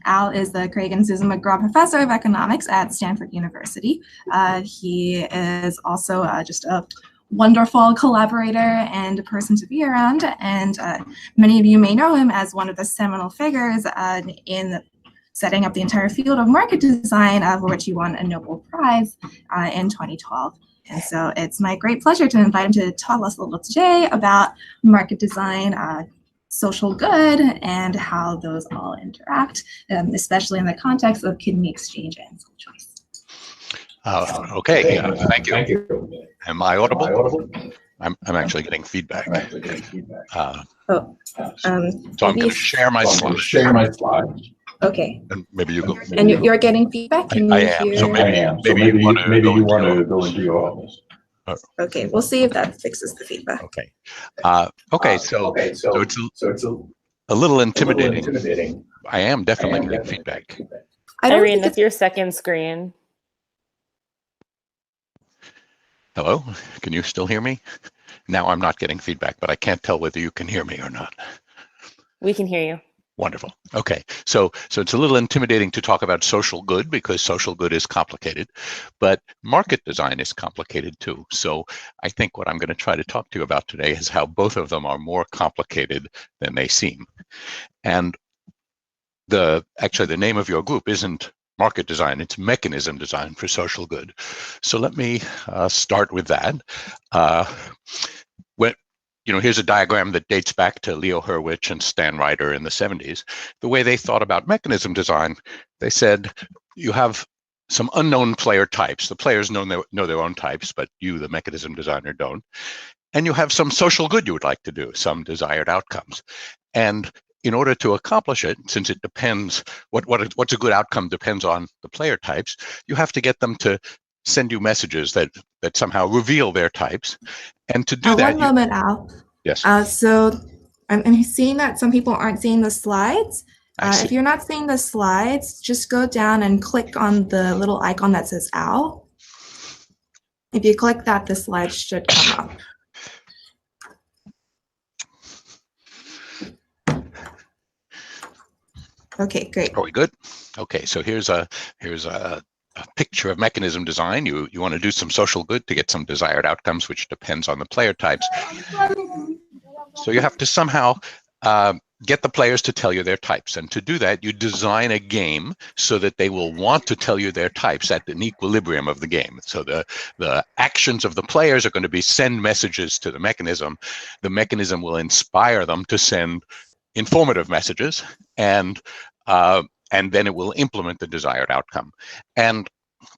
Al is the Craig and Susan McGraw Professor of Economics at Stanford University. He is also just a wonderful collaborator and a person to be around, and many of you may know him as one of the seminal figures in setting up the entire field of market design, for which he won a Nobel Prize in 2012. And so it's my great pleasure to invite him to talk to us a little today about market design, social good, and how those all interact, especially in the context of kidney exchange and school choice. Okay, thank you. Am I audible? I'm actually getting feedback. So I'm going to share my slides. Okay. And maybe you go. And you're getting feedback? Can I you am. hear? So maybe you want to go into your office. Okay, we'll see if that fixes the feedback. Okay. So it's a little intimidating. I am definitely getting feedback. Irene, that's your second screen. Hello, can you still hear me? Now I'm not getting feedback, but I can't tell whether you can hear me or not. We can hear you. Wonderful. Okay, so it's a little intimidating to talk about social good because social good is complicated, but market design is complicated too. So I think what I'm going to try to talk to you about today is how both of them are more complicated than they seem. And actually the name of your group isn't market design, it's mechanism design for social good. So let me start with that. Here's a diagram that dates back to Leo Hurwitz and Stan Ryder in the 70s. The way they thought about mechanism design, they said you have some unknown player types. The players know their own types, but you, the mechanism designer, don't. And you have some social good you would like to do, some desired outcomes. And in order to accomplish it, since it depends, what's a good outcome depends on the player types, you have to get them to send you messages that somehow reveal their types. And to do that— One moment, Al. Yes. So I'm seeing that some people aren't seeing the slides. If you're not seeing the slides, just go down and click on the little icon that says Al. If you click that, the slides should come up. Okay, great. Are we good? Okay, so here's a picture of mechanism design. You want to do some social good to get some desired outcomes, which depends on the player types. So you have to somehow get the players to tell you their types. And to do that, you design a game so that they will want to tell you their types at an equilibrium of the game. So the actions of the players are going to be send messages to the mechanism. The mechanism will inspire them to send informative messages, and then it will implement the desired outcome. And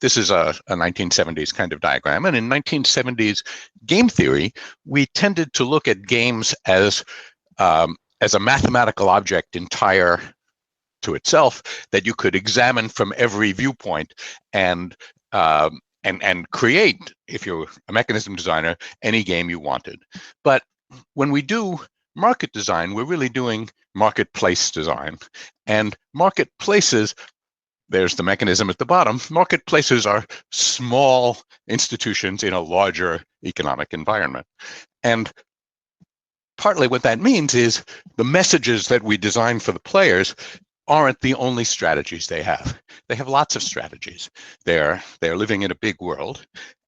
this is a 1970s kind of diagram. And in 1970s game theory, we tended to look at games as a mathematical object entire to itself that you could examine from every viewpoint and create, if you're a mechanism designer, any game you wanted. But when we do market design, we're really doing marketplace design. And marketplaces, there's the mechanism at the bottom. Marketplaces are small institutions in a larger economic environment. And partly what that means is the messages that we design for the players aren't the only strategies they have. They have lots of strategies. They're living in a big world.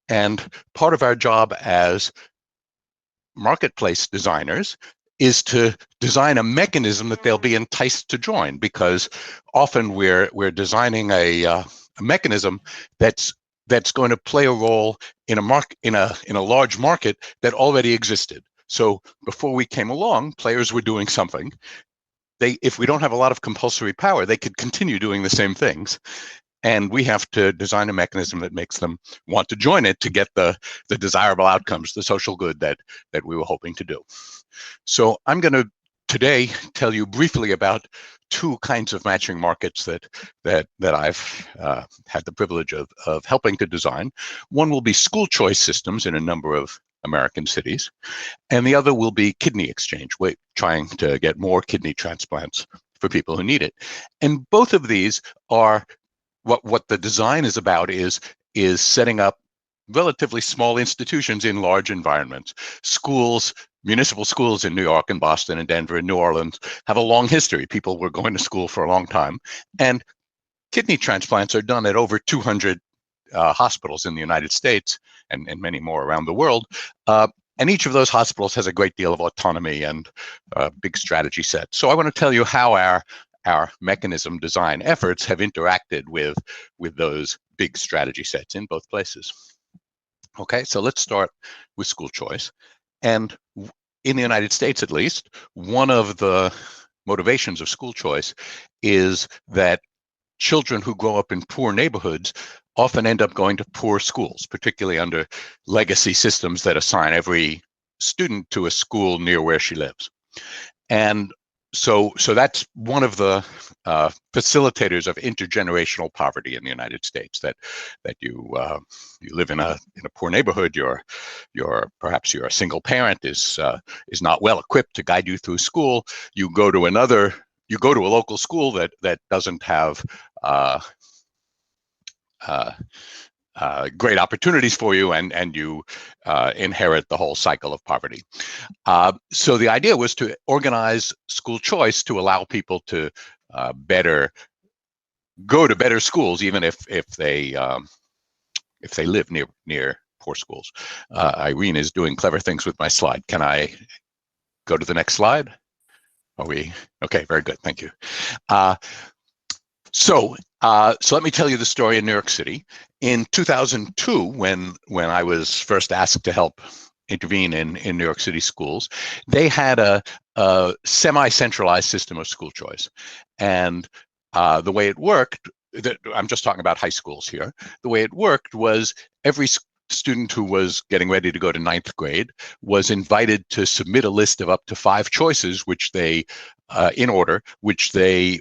And part of our job as marketplace designers is to design a mechanism that they'll be enticed to join, because often we're designing a mechanism that's going to play a role in a large market that already existed. So before we came along, players were doing something. If we don't have a lot of compulsory power, they could continue doing the same things. And we have to design a mechanism that makes them want to join it to get the desirable outcomes, the social good that we were hoping to do. So I'm going to today tell you briefly about two kinds of matching markets that I've had the privilege of helping to design. One will be school choice systems in a number of American cities, and the other will be kidney exchange. We're trying to get more kidney transplants for people who need it. And both of these are what the design is about is setting up relatively small institutions in large environments. Schools municipal schools in New York and Boston and Denver and New Orleans have a long history. People were going to school for a long time. And kidney transplants are done at over 200 hospitals in the United States and many more around the world. And each of those hospitals has a great deal of autonomy and big strategy set. So I want to tell you how our mechanism design efforts have interacted with those big strategy sets in both places. Okay, so let's start with school choice. And in the United States, at least, one of the motivations of school choice is that children who grow up in poor neighborhoods often end up going to poor schools, particularly under legacy systems that assign every student to a school near where she lives. And so that's one of the facilitators of intergenerational poverty in the United States. That you live in a poor neighborhood. Perhaps you're a single parent, is not well equipped to guide you through school. You go to a local school that doesn't have great opportunities for you, and you inherit the whole cycle of poverty. So the idea was to organize school choice to allow people to go to better schools, even if they live near poor schools. Irene is doing clever things with my slide. Can I go to the next slide? Are we okay? Very good, thank you. So let me tell you the story in New York City. In 2002, when I was first asked to help intervene in New York City schools, they had a semi-centralized system of school choice. And the way it worked, I'm just talking about high schools here, the way it worked was every student who was getting ready to go to 9th grade was invited to submit a list of up to 5 choices, which they, in order, which they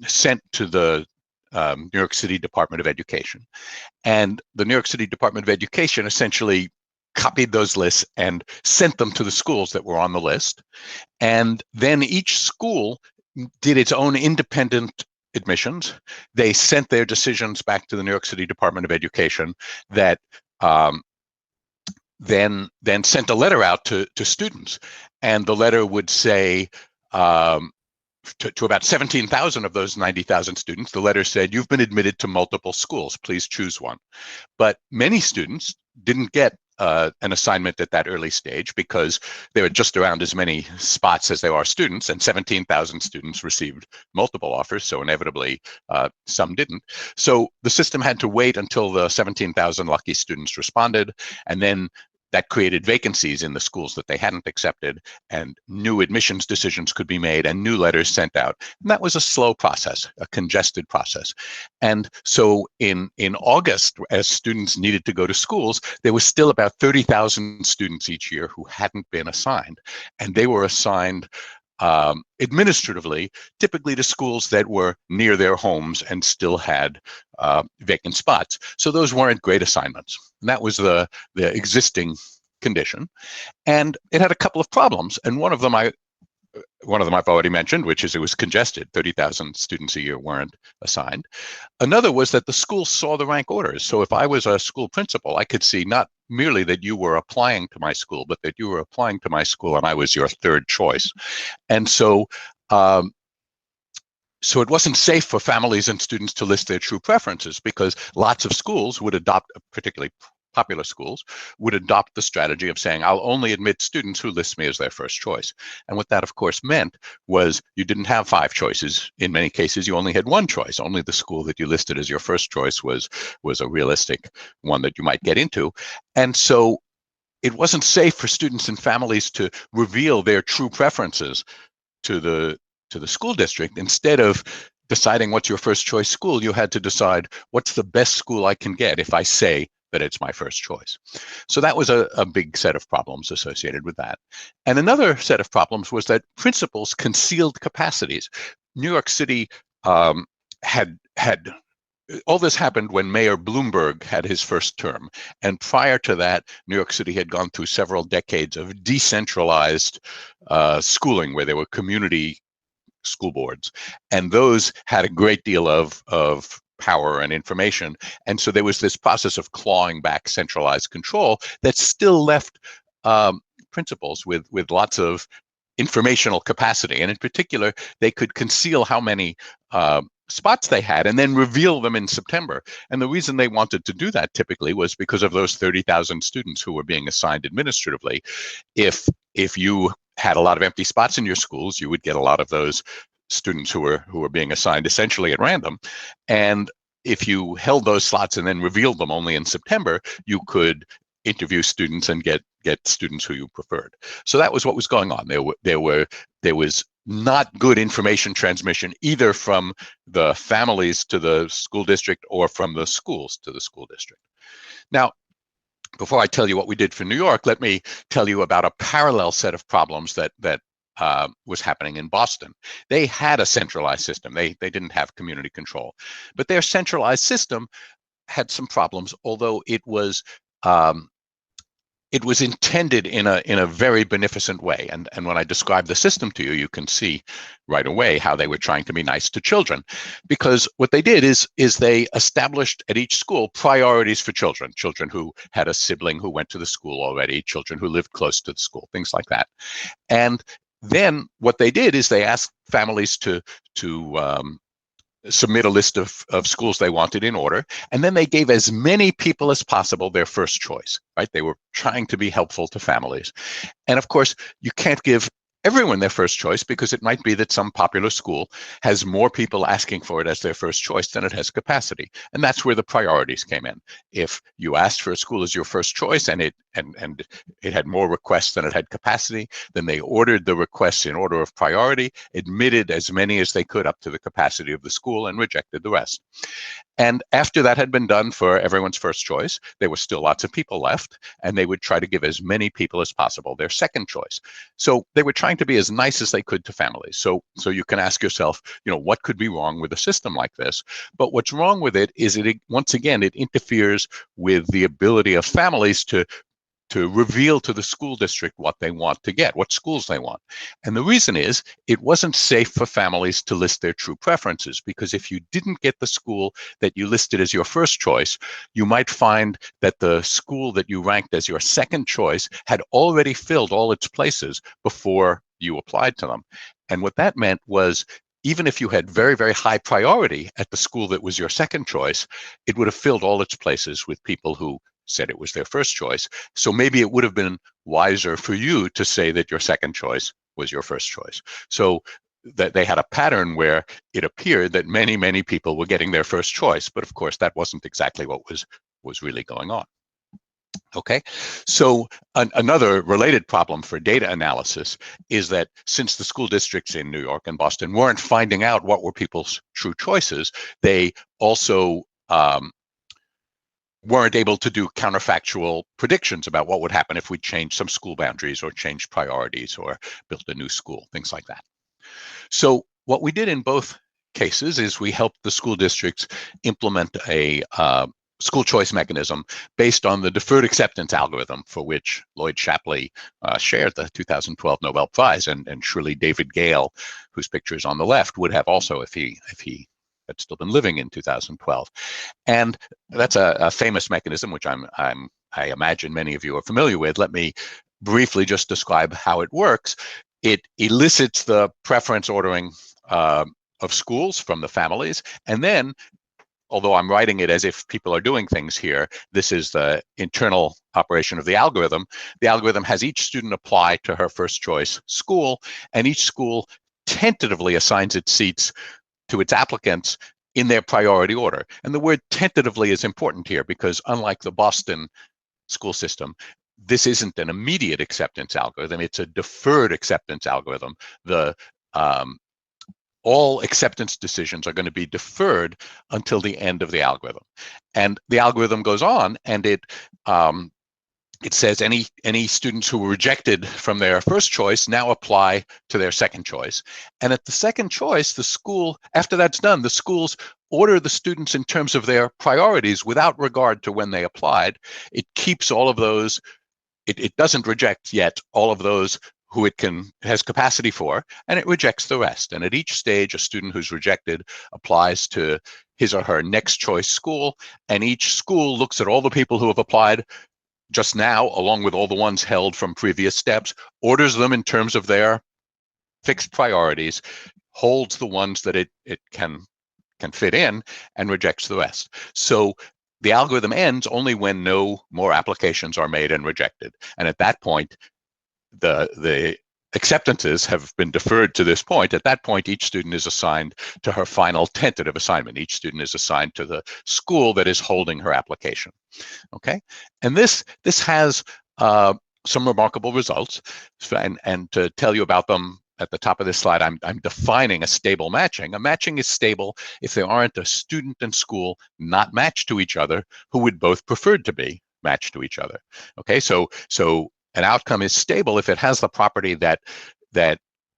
sent to the New York City Department of Education. And the New York City Department of Education essentially copied those lists and sent them to the schools that were on the list. And then each school did its own independent admissions. They sent their decisions back to the New York City Department of Education that then sent a letter out to students. And the letter would say, to about 17,000 of those 90,000 students, the letter said, "You've been admitted to multiple schools, please choose one." But many students didn't get an assignment at that early stage because there were just around as many spots as there are students, and 17,000 students received multiple offers, so inevitably some didn't. So the system had to wait until the 17,000 lucky students responded, and then that created vacancies in the schools that they hadn't accepted, and new admissions decisions could be made and new letters sent out. And that was a slow process, a congested process. And so in August, as students needed to go to schools, there was still about 30,000 students each year who hadn't been assigned. And they were assigned administratively, typically to schools that were near their homes and still had vacant spots. So those weren't great assignments. And that was the existing condition. And it had a couple of problems. And one of them I've already mentioned, which is it was congested. 30,000 students a year weren't assigned. Another was that the school saw the rank orders. So if I was a school principal, I could see not merely that you were applying to my school, but that you were applying to my school and I was your third choice. And so it wasn't safe for families and students to list their true preferences, because lots of schools would adopt, particularly popular schools, would adopt the strategy of saying, I'll only admit students who list me as their first choice. And what that, of course, meant was you didn't have 5 choices. In many cases, you only had 1 choice. Only the school that you listed as your first choice was a realistic one that you might get into. And so it wasn't safe for students and families to reveal their true preferences to the school district. Instead of deciding what's your first choice school, you had to decide what's the best school I can get if I say that it's my first choice. So that was a big set of problems associated with that. And another set of problems was that principals concealed capacities. New York City had all this happened when Mayor Bloomberg had his first term. And prior to that, New York City had gone through several decades of decentralized schooling, where there were community school boards. And those had a great deal of power and information. And so there was this process of clawing back centralized control that still left principals with lots of informational capacity. And in particular, they could conceal how many spots they had and then reveal them in September. And the reason they wanted to do that typically was because of those 30,000 students who were being assigned administratively. If you had a lot of empty spots in your schools, you would get a lot of those students who were being assigned essentially at random. And if you held those slots and then revealed them only in September, you could interview students and get students who you preferred. So that was what was going on. There was not good information transmission either from the families to the school district or from the schools to the school district. Now, before I tell you what we did for New York, let me tell you about a parallel set of problems that was happening in Boston. They had a centralized system. They didn't have community control, but their centralized system had some problems, although it was intended in a very beneficent way. And when I describe the system to you, you can see right away how they were trying to be nice to children. Because what they did is they established at each school priorities for children who had a sibling who went to the school already, children who lived close to the school, things like that. And then what they did is they asked families to submit a list of schools they wanted in order, and then they gave as many people as possible their first choice, right? They were trying to be helpful to families. And of course, you can't give everyone their first choice because it might be that some popular school has more people asking for it as their first choice than it has capacity. And that's where the priorities came in. If you asked for a school as your first choice and it had more requests than it had capacity, then they ordered the requests in order of priority, admitted as many as they could up to the capacity of the school, and rejected the rest. And after that had been done for everyone's first choice, there were still lots of people left, and they would try to give as many people as possible their second choice. So they were trying to be as nice as they could to families. So you can ask yourself, what could be wrong with a system like this? But what's wrong with it is once again, it interferes with the ability of families to reveal to the school district what they want to get, what schools they want. And the reason is it wasn't safe for families to list their true preferences, because if you didn't get the school that you listed as your first choice, you might find that the school that you ranked as your second choice had already filled all its places before you applied to them. And what that meant was, even if you had very, very high priority at the school that was your second choice, it would have filled all its places with people who said it was their first choice. So maybe it would have been wiser for you to say that your second choice was your first choice. So that they had a pattern where it appeared that many, many people were getting their first choice. But of course, that wasn't exactly what was really going on. Okay, so another related problem for data analysis is that since the school districts in New York and Boston weren't finding out what were people's true choices, they also weren't able to do counterfactual predictions about what would happen if we changed some school boundaries or changed priorities or built a new school, things like that. So what we did in both cases is we helped the school districts implement a school choice mechanism based on the deferred acceptance algorithm, for which Lloyd Shapley shared the 2012 Nobel Prize, and surely David Gale, whose picture is on the left, would have also if he had still been living in 2012. And that's a famous mechanism, which I imagine many of you are familiar with. Let me briefly just describe how it works. It elicits the preference ordering of schools from the families, and then, although I'm writing it as if people are doing things here, this is the internal operation of the algorithm. The algorithm has each student apply to her first choice school, and each school tentatively assigns its seats to its applicants in their priority order. And the word tentatively is important here because, unlike the Boston school system, this isn't an immediate acceptance algorithm, it's a deferred acceptance algorithm. All acceptance decisions are going to be deferred until the end of the algorithm. And the algorithm goes on, and it says any students who were rejected from their first choice now apply to their second choice. And at the second choice, the school, after that's done, the schools order the students in terms of their priorities without regard to when they applied. It keeps all of those, it doesn't reject yet all of those who it has capacity for, and it rejects the rest. And at each stage, a student who's rejected applies to his or her next choice school, and each school looks at all the people who have applied, just now, along with all the ones held from previous steps, orders them in terms of their fixed priorities, holds the ones that it can fit in, and rejects the rest. So the algorithm ends only when no more applications are made and rejected. And at that point, the acceptances have been deferred to this point. At that point, each student is assigned to her final tentative assignment. Each student is assigned to the school that is holding her application. Okay, and this has some remarkable results, and to tell you about them at the top of this slide, I'm defining a stable matching. A matching is stable if there aren't a student and school not matched to each other who would both prefer to be matched to each other. Okay, so an outcome is stable if it has the property that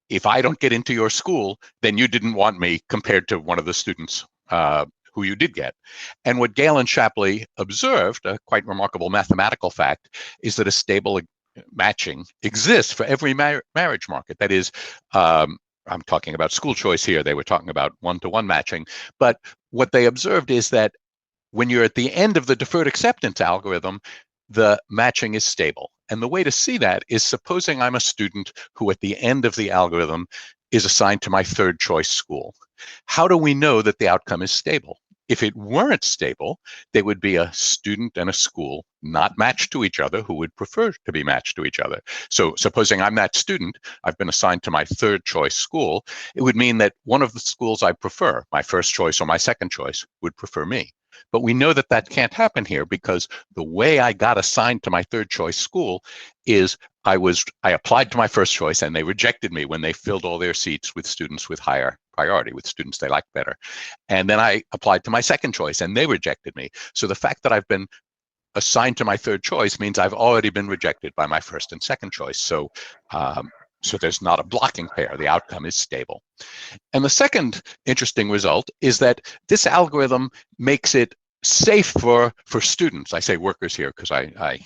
if I don't get into your school, then you didn't want me compared to one of the students who you did get. And what Gale and Shapley observed, a quite remarkable mathematical fact, is that a stable matching exists for every marriage market. That is, I'm talking about school choice here. They were talking about one-to-one matching. But what they observed is that when you're at the end of the deferred acceptance algorithm, the matching is stable. And the way to see that is, supposing I'm a student who at the end of the algorithm is assigned to my third choice school. How do we know that the outcome is stable? If it weren't stable, there would be a student and a school not matched to each other who would prefer to be matched to each other. So supposing I'm that student, I've been assigned to my third choice school, it would mean that one of the schools I prefer, my first choice or my second choice, would prefer me. But we know that that can't happen here, because the way I got assigned to my third choice school is I applied to my first choice and they rejected me when they filled all their seats with students with higher priority, with students they liked better. And then I applied to my second choice and they rejected me. So the fact that I've been assigned to my third choice means I've already been rejected by my first and second choice. So there's not a blocking pair. The outcome is stable. And the second interesting result is that this algorithm makes it safe for students. I say workers here because I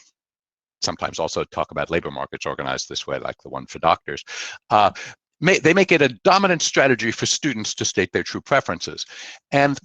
sometimes also talk about labor markets organized this way, like the one for doctors. They make it a dominant strategy for students to state their true preferences. And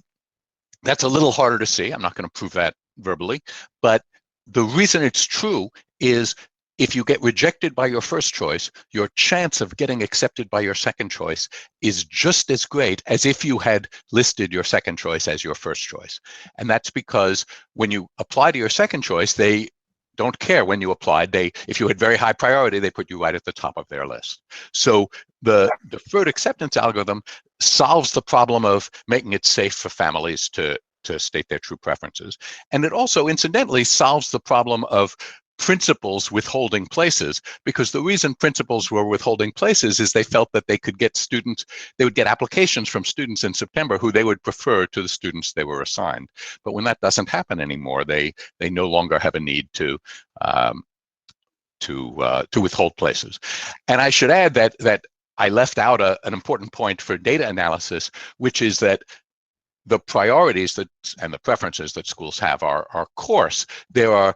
that's a little harder to see. I'm not going to prove that verbally, but the reason it's true is if you get rejected by your first choice, your chance of getting accepted by your second choice is just as great as if you had listed your second choice as your first choice. And that's because when you apply to your second choice, they don't care when you applied. If you had very high priority, they put you right at the top of their list. So the deferred acceptance algorithm solves the problem of making it safe for families to state their true preferences. And it also, incidentally, solves the problem of principals withholding places, because the reason principals were withholding places is they felt that they could get students, they would get applications from students in September who they would prefer to the students they were assigned. But when that doesn't happen anymore, they no longer have a need to withhold places. And I should add that I left out an important point for data analysis, which is that the priorities and the preferences that schools have are coarse. There are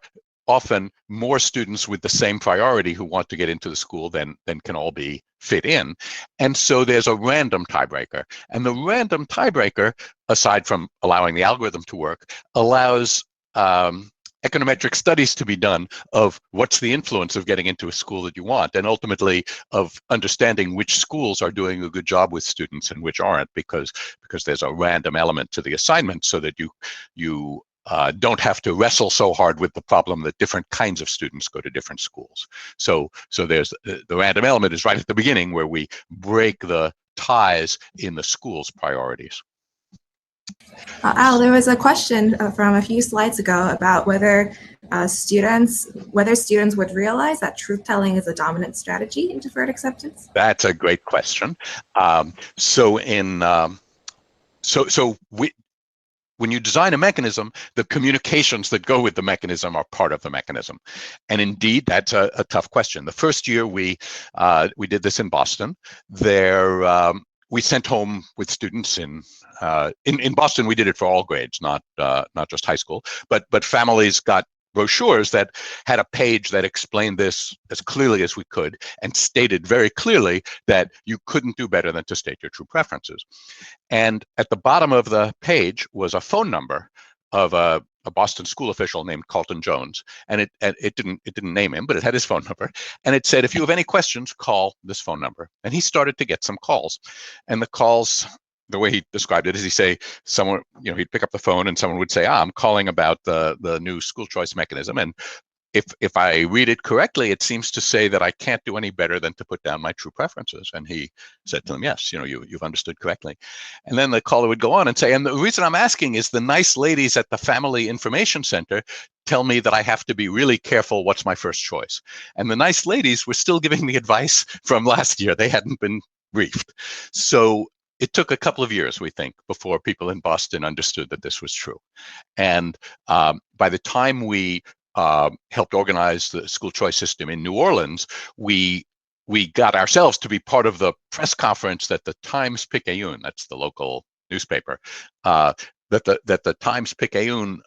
often more students with the same priority who want to get into the school than can all be fit in. And so there's a random tiebreaker. And the random tiebreaker, aside from allowing the algorithm to work, allows econometric studies to be done of what's the influence of getting into a school that you want, and ultimately of understanding which schools are doing a good job with students and which aren't, because there's a random element to the assignment, so that you don't have to wrestle so hard with the problem that different kinds of students go to different schools. So there's the random element is right at the beginning, where we break the ties in the school's priorities. Al, there was a question from a few slides ago about whether students would realize that truth-telling is a dominant strategy in deferred acceptance. That's a great question. When you design a mechanism, the communications that go with the mechanism are part of the mechanism. And indeed, that's a tough question. The first year we did this in Boston, we sent home with students in Boston. We did it for all grades, not just high school, but families got brochures that had a page that explained this as clearly as we could and stated very clearly that you couldn't do better than to state your true preferences. And at the bottom of the page was a phone number of a a Boston school official named Carlton Jones, and it didn't name him, but it had his phone number, and it said, if you have any questions, call this phone number. And he started to get some calls, and the calls, the way he described it is, someone, he'd pick up the phone and someone would say, I'm calling about the new school choice mechanism, and if I read it correctly, it seems to say that I can't do any better than to put down my true preferences. And he said to them, yes, you've understood correctly. And then the caller would go on and say, and the reason I'm asking is the nice ladies at the Family Information Center tell me that I have to be really careful what's my first choice. And the nice ladies were still giving the advice from last year. They hadn't been briefed. So it took a couple of years, we think, before people in Boston understood that this was true. And by the time we helped organize the school choice system in New Orleans, we got ourselves to be part of the press conference that the Times-Picayune, that's the local newspaper, that the Times-Picayune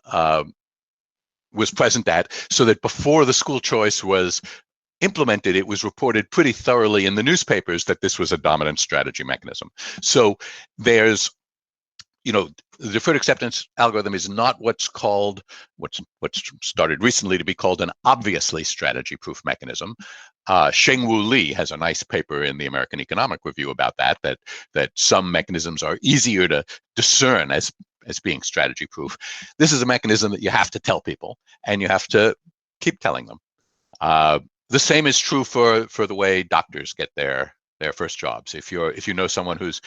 was present at, so that before the school choice was implemented, it was reported pretty thoroughly in the newspapers that this was a dominant strategy mechanism. So there's, the deferred acceptance algorithm is not what's started recently to be called an obviously strategy-proof mechanism. Sheng-Wu Lee has a nice paper in the American Economic Review about that some mechanisms are easier to discern as being strategy-proof. This is a mechanism that you have to tell people, and you have to keep telling them. The same is true for the way doctors get their first jobs. If you know someone who's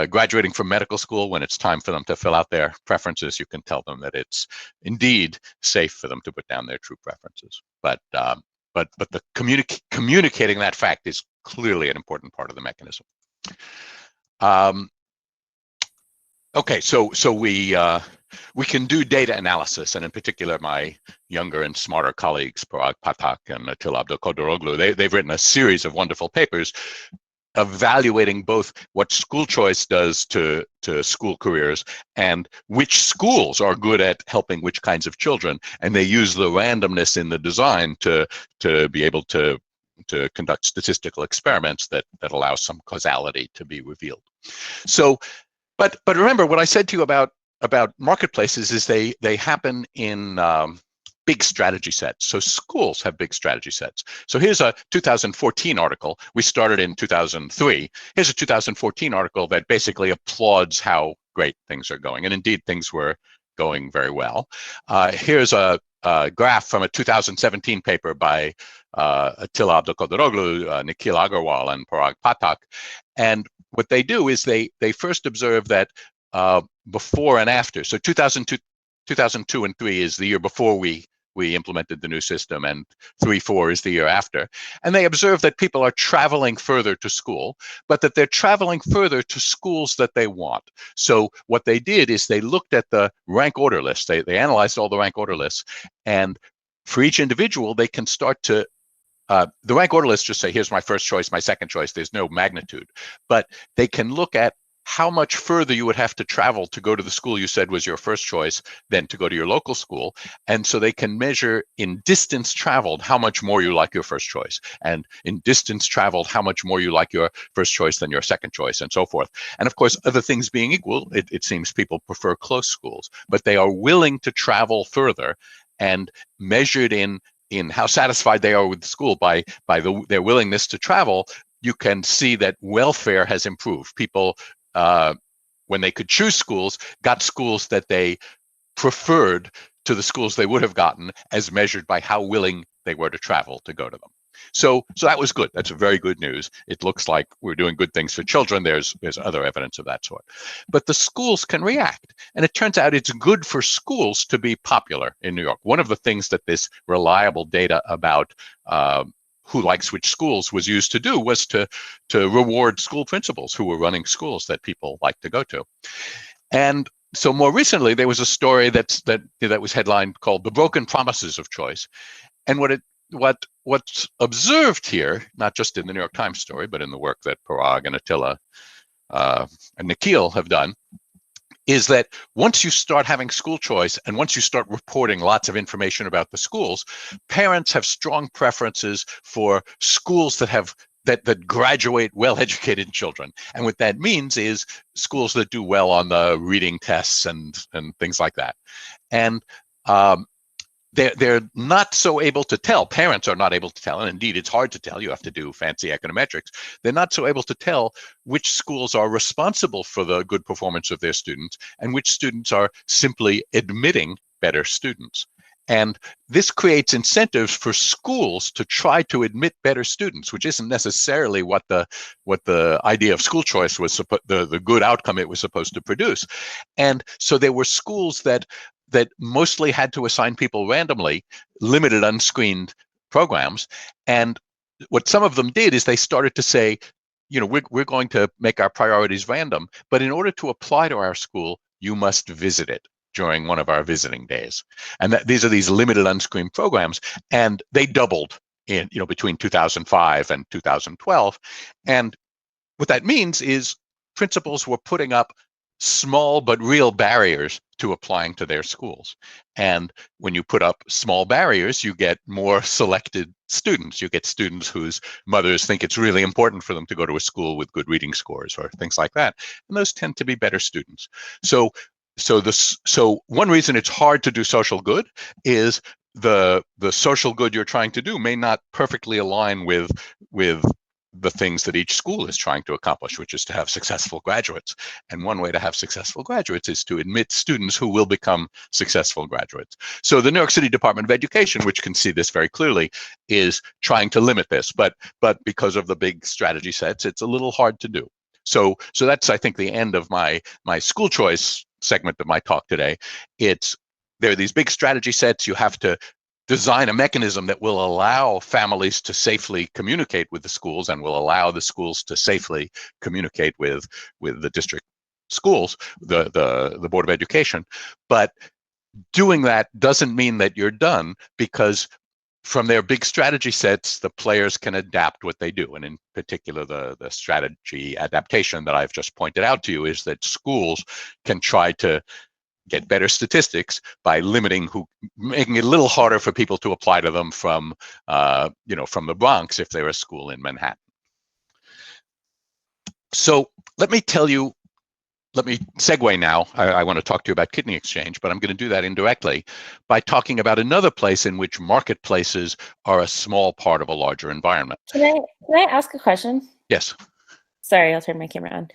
graduating from medical school, when it's time for them to fill out their preferences, you can tell them that it's indeed safe for them to put down their true preferences. But the communicating that fact is clearly an important part of the mechanism. Okay, so we can do data analysis, and in particular, my younger and smarter colleagues, Parag Pathak and Attila Abdülkadiroglu, they've written a series of wonderful papers evaluating both what school choice does to school careers and which schools are good at helping which kinds of children. And they use the randomness in the design to be able to conduct statistical experiments that allow some causality to be revealed. So, but remember what I said to you about marketplaces is they happen in big strategy sets. So schools have big strategy sets. So here's a 2014 article. We started in 2003. Here's a 2014 article that basically applauds how great things are going. And indeed, things were going very well. Here's a graph from a 2017 paper by Attila Abdülkadiroglu, Nikhil Agarwal, and Parag Pathak. And what they do is they first observe that before and after. So 2002 and 3 is the year before we implemented the new system, and 3-4 is the year after. And they observe that people are traveling further to school, but that they're traveling further to schools that they want. So what they did is they looked at the rank order list. They analyzed all the rank order lists, and for each individual, they can start to the rank order lists just say, here's my first choice, my second choice. There's no magnitude, but they can look at how much further you would have to travel to go to the school you said was your first choice than to go to your local school. And so they can measure in distance traveled how much more you like your first choice, and in distance traveled how much more you like your first choice than your second choice, and so forth. And of course, other things being equal, it seems people prefer close schools, but they are willing to travel further, and measured in how satisfied they are with the school by their willingness to travel, you can see that welfare has improved. People, when they could choose schools, got schools that they preferred to the schools they would have gotten, as measured by how willing they were to travel to go to them. So that was good. That's very good news. It looks like we're doing good things for children. There's other evidence of that sort. But the schools can react. And it turns out it's good for schools to be popular in New York. One of the things that this reliable data about who likes which schools was used to do was to reward school principals who were running schools that people like to go to. And so more recently, there was a story that was headlined called "The Broken Promises of Choice." And what's observed here, not just in the New York Times story, but in the work that Parag and Attila and Nikhil have done, is that once you start having school choice and once you start reporting lots of information about the schools, parents have strong preferences for schools that graduate well-educated children. And what that means is schools that do well on the reading tests and things like that. And they're not so able to tell. Parents are not able to tell, and indeed it's hard to tell. You have to do fancy econometrics. They're not so able to tell which schools are responsible for the good performance of their students and which students are simply admitting better students. And this creates incentives for schools to try to admit better students, which isn't necessarily what the idea of school choice was, the good outcome it was supposed to produce. And so there were schools that mostly had to assign people randomly, limited unscreened programs. And what some of them did is they started to say, we're going to make our priorities random, but in order to apply to our school, you must visit it during one of our visiting days. And these are these limited unscreened programs, and they doubled in between 2005 and 2012. And what that means is principals were putting up small but real barriers to applying to their schools. And when you put up small barriers, you get more selected students. You get students whose mothers think it's really important for them to go to a school with good reading scores or things like that. And those tend to be better students. So one reason it's hard to do social good is the social good you're trying to do may not perfectly align with the things that each school is trying to accomplish, which is to have successful graduates. And one way to have successful graduates is to admit students who will become successful graduates. So the New York City Department of Education, which can see this very clearly, is trying to limit this, but because of the big strategy sets, it's a little hard to do. So that's, I think, the end of my school choice segment of my talk today. There are these big strategy sets. You have to design a mechanism that will allow families to safely communicate with the schools and will allow the schools to safely communicate with the district schools, the Board of Education. But doing that doesn't mean that you're done, because from their big strategy sets, the players can adapt what they do. And in particular, the strategy adaptation that I've just pointed out to you is that schools can try to get better statistics by making it a little harder for people to apply to them from the Bronx if they're a school in Manhattan. So let me segue now. I want to talk to you about kidney exchange, but I'm going to do that indirectly by talking about another place in which marketplaces are a small part of a larger environment. Can I ask a question? Yes. Sorry, I'll turn my camera on.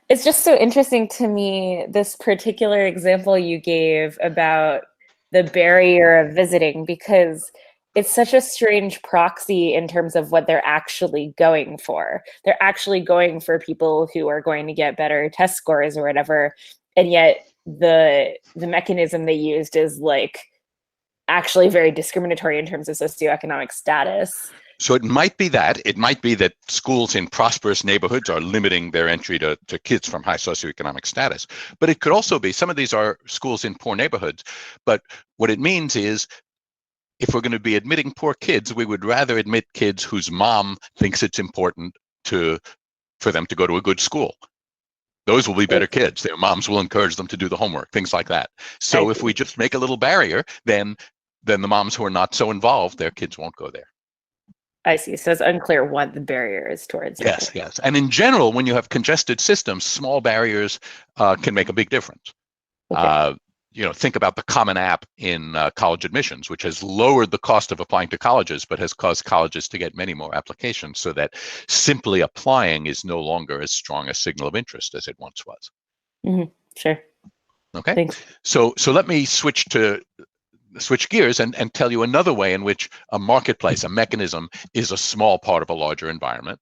It's just so interesting to me, this particular example you gave about the barrier of visiting, because it's such a strange proxy in terms of what they're actually going for. They're actually going for people who are going to get better test scores or whatever, and yet the mechanism they used is like actually very discriminatory in terms of socioeconomic status. So it might be that. It might be that schools in prosperous neighborhoods are limiting their entry to kids from high socioeconomic status. But it could also be some of these are schools in poor neighborhoods. But what it means is, if we're going to be admitting poor kids, we would rather admit kids whose mom thinks it's important for them to go to a good school. Those will be better kids. Their moms will encourage them to do the homework, things like that. So if we just make a little barrier, then the moms who are not so involved, their kids won't go there. I see. So it's unclear what the barrier is towards. Yes. And in general, when you have congested systems, small barriers can make a big difference. Okay. Think about the Common App in college admissions, which has lowered the cost of applying to colleges, but has caused colleges to get many more applications, so that simply applying is no longer as strong a signal of interest as it once was. Mm-hmm. Sure. Okay. Thanks. So let me switch gears and tell you another way in which a marketplace, a mechanism, is a small part of a larger environment.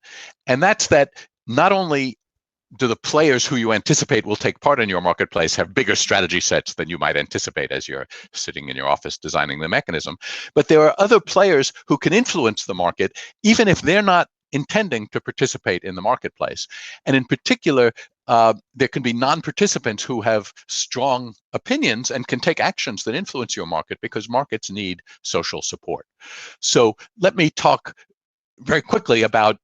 And that's that not only do the players who you anticipate will take part in your marketplace have bigger strategy sets than you might anticipate as you're sitting in your office designing the mechanism, but there are other players who can influence the market, even if they're not intending to participate in the marketplace. And in particular, there can be non-participants who have strong opinions and can take actions that influence your market, because markets need social support. So let me talk very quickly about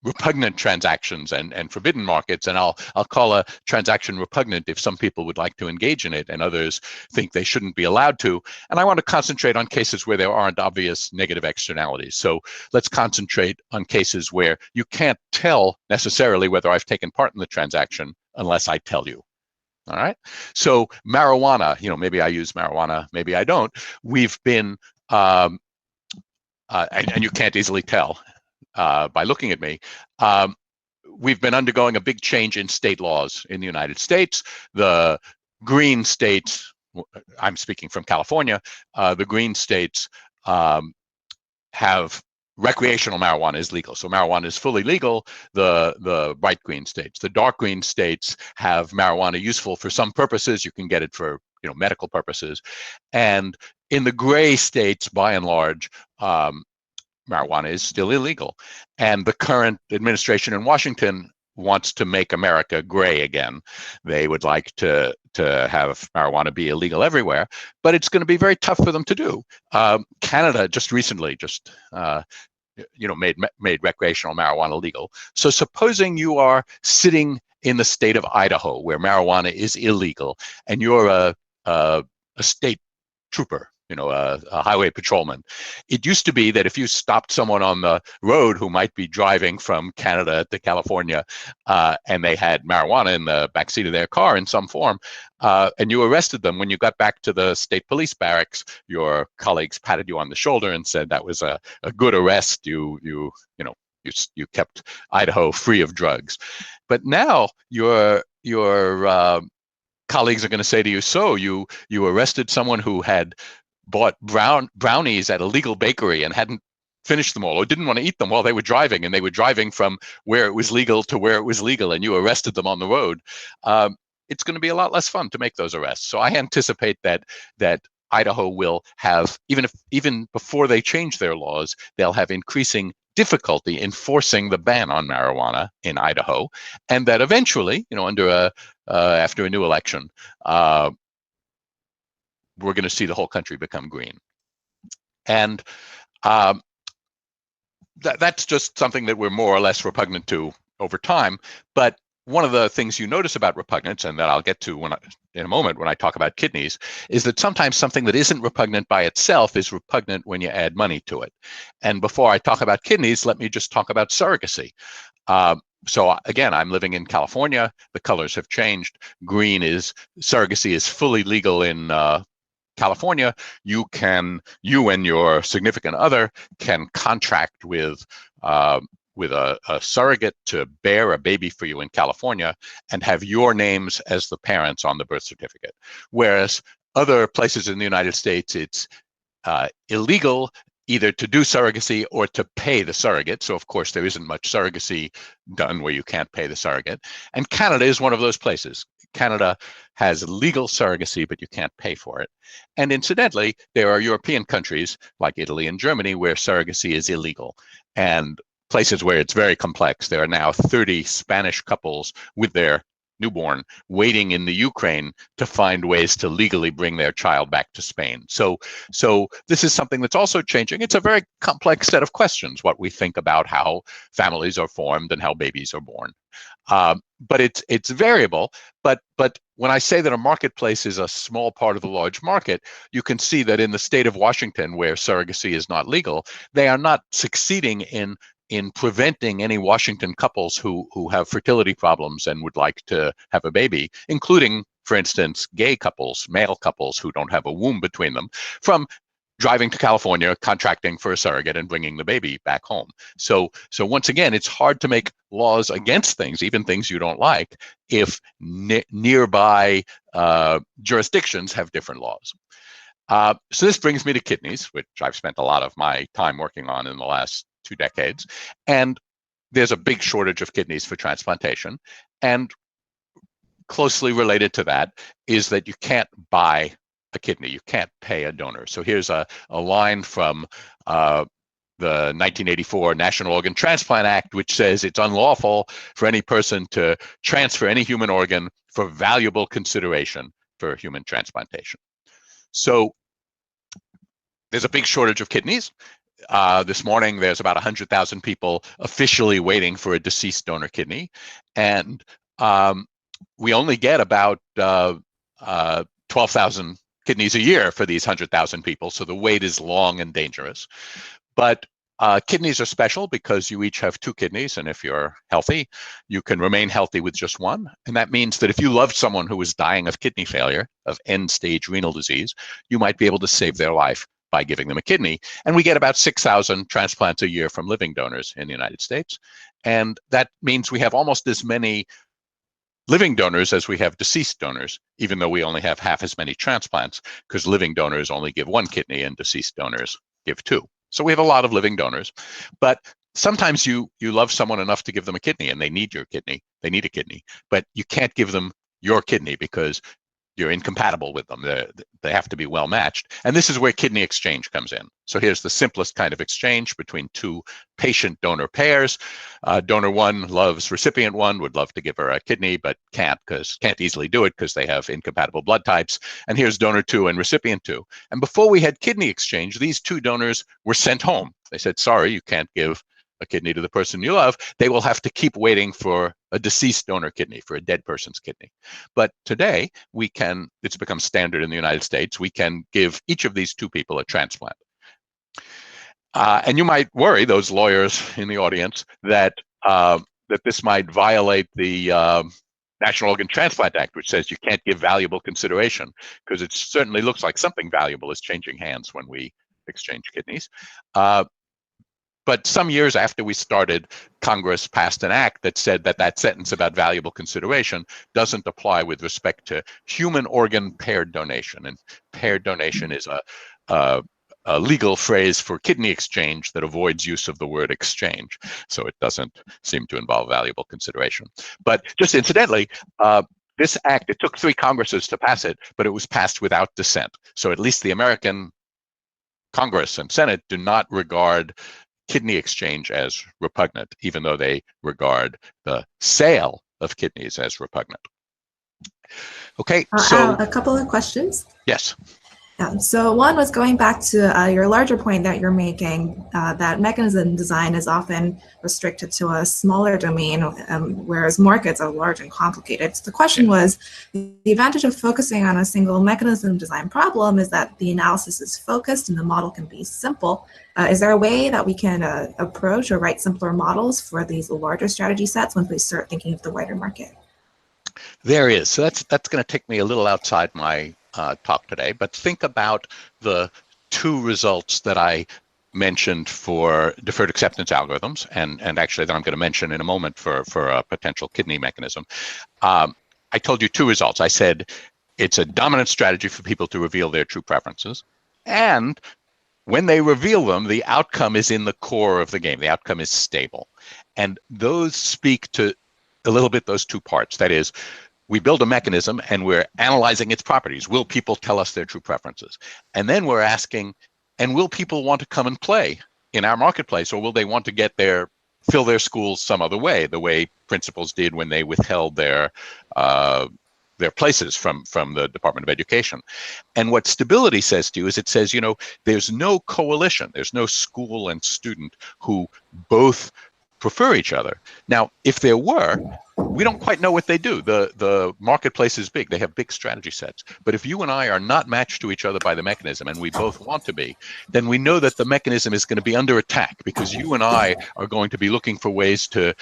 repugnant transactions and forbidden markets, and I'll call a transaction repugnant if some people would like to engage in it and others think they shouldn't be allowed to. And I want to concentrate on cases where there aren't obvious negative externalities. So let's concentrate on cases where you can't tell necessarily whether I've taken part in the transaction unless I tell you. All right. So marijuana, maybe I use marijuana, maybe I don't. We've been, and you can't easily tell by looking at me. We've been undergoing a big change in state laws in the United States. The green states, I'm speaking from California, the green states have recreational marijuana is legal. So marijuana is fully legal, the bright green states. The dark green states have marijuana useful for some purposes. You can get it for medical purposes. And in the gray states, by and large, marijuana is still illegal. And the current administration in Washington wants to make America gray again. They would like to have marijuana be illegal everywhere, but it's going to be very tough for them to do. Canada just recently made recreational marijuana legal. So supposing you are sitting in the state of Idaho where marijuana is illegal, and you're a state trooper, a highway patrolman. It used to be that if you stopped someone on the road who might be driving from Canada to California, and they had marijuana in the backseat of their car in some form, and you arrested them, when you got back to the state police barracks, your colleagues patted you on the shoulder and said that was a good arrest. You kept Idaho free of drugs. But now your colleagues are going to say to you, so you arrested someone who had bought brownies at a legal bakery and hadn't finished them all, or didn't want to eat them while they were driving, and they were driving from where it was legal to where it was legal, and you arrested them on the road. It's going to be a lot less fun to make those arrests. So I anticipate that Idaho will have, even before they change their laws, they'll have increasing difficulty enforcing the ban on marijuana in Idaho, and that eventually, after a new election, we're going to see the whole country become green. And that's just something that we're more or less repugnant to over time. But one of the things you notice about repugnance, and that I'll get to in a moment when I talk about kidneys, is that sometimes something that isn't repugnant by itself is repugnant when you add money to it. And before I talk about kidneys, let me just talk about surrogacy. So again, I'm living in California. The colors have changed. Surrogacy is fully legal in California. You and your significant other can contract with a surrogate to bear a baby for you in California and have your names as the parents on the birth certificate. Whereas other places in the United States, it's illegal either to do surrogacy or to pay the surrogate. So of course there isn't much surrogacy done where you can't pay the surrogate. And Canada is one of those places. Canada has legal surrogacy, but you can't pay for it. And incidentally, there are European countries like Italy and Germany where surrogacy is illegal. And places where it's very complex. There are now 30 Spanish couples with their newborn waiting in the Ukraine to find ways to legally bring their child back to Spain. So this is something that's also changing. It's a very complex set of questions, what we think about how families are formed and how babies are born. But it's variable. But when I say that a marketplace is a small part of the large market, you can see that in the state of Washington, where surrogacy is not legal, they are not succeeding in preventing any Washington couples who have fertility problems and would like to have a baby, including, for instance, gay couples, male couples who don't have a womb between them, from driving to California, contracting for a surrogate, and bringing the baby back home. So once again, it's hard to make laws against things, even things you don't like, if nearby jurisdictions have different laws. So this brings me to kidneys, which I've spent a lot of my time working on in the last 2 decades. And there's a big shortage of kidneys for transplantation. And closely related to that is that you can't buy a kidney. You can't pay a donor. So here's a line from the 1984 National Organ Transplant Act, which says it's unlawful for any person to transfer any human organ for valuable consideration for human transplantation. So there's a big shortage of kidneys. This morning, there's about 100,000 people officially waiting for a deceased donor kidney. And we only get about 12,000 kidneys a year for these 100,000 people. So the wait is long and dangerous. But Kidneys are special because you each have 2 kidneys, and if you're healthy, you can remain healthy with just one. And that means that if you loved someone who was dying of kidney failure, of end-stage renal disease, you might be able to save their life by giving them a kidney. And we get about 6,000 transplants a year from living donors in the United States. And that means we have almost as many living donors as we have deceased donors, even though we only have half as many transplants, because living donors only give 1 kidney and deceased donors give 2. So we have a lot of living donors, but sometimes you love someone enough to give them a kidney and they need your kidney, they need a kidney, but you can't give them your kidney because you're incompatible with them. They have to be well matched. And this is where kidney exchange comes in. So here's the simplest kind of exchange between 2 patient-donor pairs. Donor 1 loves recipient 1, would love to give her a kidney, but can't easily do it because they have incompatible blood types. And here's donor 2 and recipient 2. And before we had kidney exchange, these 2 donors were sent home. They said, sorry, you can't give a kidney to the person you love. They will have to keep waiting for a deceased donor kidney, for a dead person's kidney. But today, it's become standard in the United States, we can give each of these 2 people a transplant. And you might worry, those lawyers in the audience, that this might violate the National Organ Transplant Act, which says you can't give valuable consideration, because it certainly looks like something valuable is changing hands when we exchange kidneys. But some years after we started, Congress passed an act that said that sentence about valuable consideration doesn't apply with respect to human organ paired donation. And paired donation is a legal phrase for kidney exchange that avoids use of the word exchange. So it doesn't seem to involve valuable consideration. But just incidentally, this act, it took 3 Congresses to pass it, but it was passed without dissent. So at least the American Congress and Senate do not regard kidney exchange as repugnant, even though they regard the sale of kidneys as repugnant. Okay, so a couple of questions. Yes. So one was going back to your larger point that you're making, that mechanism design is often restricted to a smaller domain, whereas markets are large and complicated. So the question was, the advantage of focusing on a single mechanism design problem is that the analysis is focused and the model can be simple. Is there a way that we can approach or write simpler models for these larger strategy sets once we start thinking of the wider market? There is. So that's going to take me a little outside my talk today, but think about the 2 results that I mentioned for deferred acceptance algorithms, and actually that I'm going to mention in a moment for a potential kidney mechanism. I told you 2 results. I said it's a dominant strategy for people to reveal their true preferences, and when they reveal them, the outcome is in the core of the game. The outcome is stable. And those speak to a little bit those 2 parts. That is, we build a mechanism and we're analyzing its properties. Will people tell us their true preferences? And then we're asking, and will people want to come and play in our marketplace, or will they want to fill their schools some other way, the way principals did when they withheld their places from the Department of Education? And what stability says to you is, it says, there's no coalition, there's no school and student who both prefer each other. Now, if there were, we don't quite know what they do. The marketplace is big. They have big strategy sets. But if you and I are not matched to each other by the mechanism, and we both want to be, then we know that the mechanism is going to be under attack, because you and I are going to be looking for ways to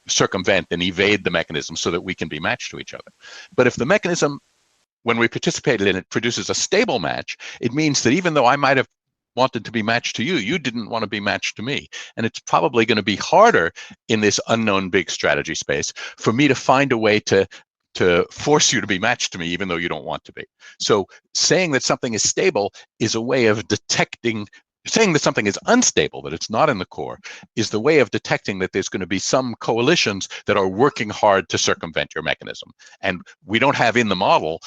circumvent and evade the mechanism so that we can be matched to each other. But if the mechanism, when we participated in it, produces a stable match, it means that even though I might have wanted to be matched to you, you didn't want to be matched to me. And it's probably going to be harder in this unknown big strategy space for me to find a way to force you to be matched to me, even though you don't want to be. So saying that something is stable is a way of detecting. Saying that something is unstable, that it's not in the core, is the way of detecting that there's going to be some coalitions that are working hard to circumvent your mechanism. And we don't have in the model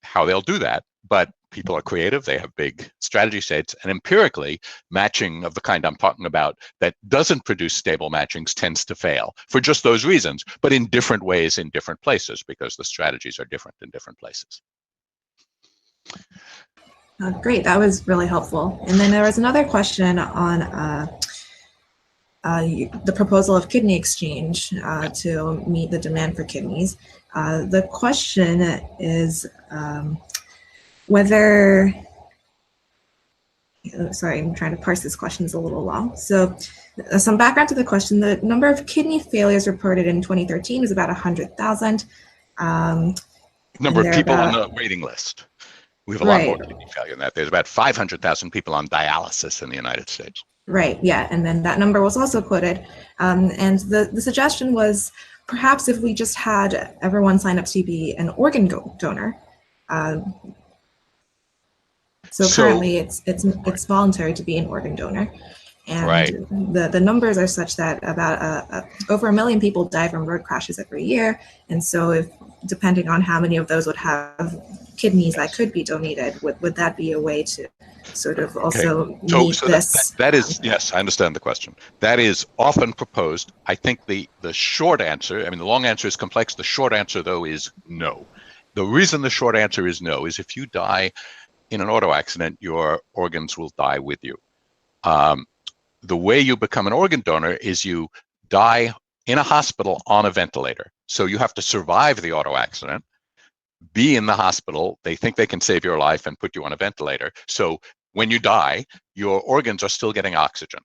how they'll do that, but people are creative, they have big strategy sets, and empirically, matching of the kind I'm talking about that doesn't produce stable matchings tends to fail for just those reasons, but in different ways in different places, because the strategies are different in different places. Great, that was really helpful. And then there was another question on the proposal of kidney exchange to meet the demand for kidneys. The question is whether sorry, I'm trying to parse this question, it's a little long. So some background to the question: the number of kidney failures reported in 2013 was about 100,000. Number of people on the waiting list. We have a lot more kidney failure than that. There's about 500,000 people on dialysis in the United States. Right, yeah, and then that number was also quoted. And the suggestion was perhaps if we just had everyone sign up to be an organ donor. So currently it's voluntary to be an organ donor. And the numbers are such that about over 1 million people die from road crashes every year. And so if, depending on how many of those would have kidneys that could be donated, would that be a way to sort of also meet this? That is, yes, I understand the question. That is often proposed. I think the short answer, I mean, the long answer is complex. The short answer, though, is no. The reason the short answer is no is if you die in an auto accident, your organs will die with you. The way you become an organ donor is you die in a hospital on a ventilator. So you have to survive the auto accident, be in the hospital. They think they can save your life and put you on a ventilator. So when you die, your organs are still getting oxygen.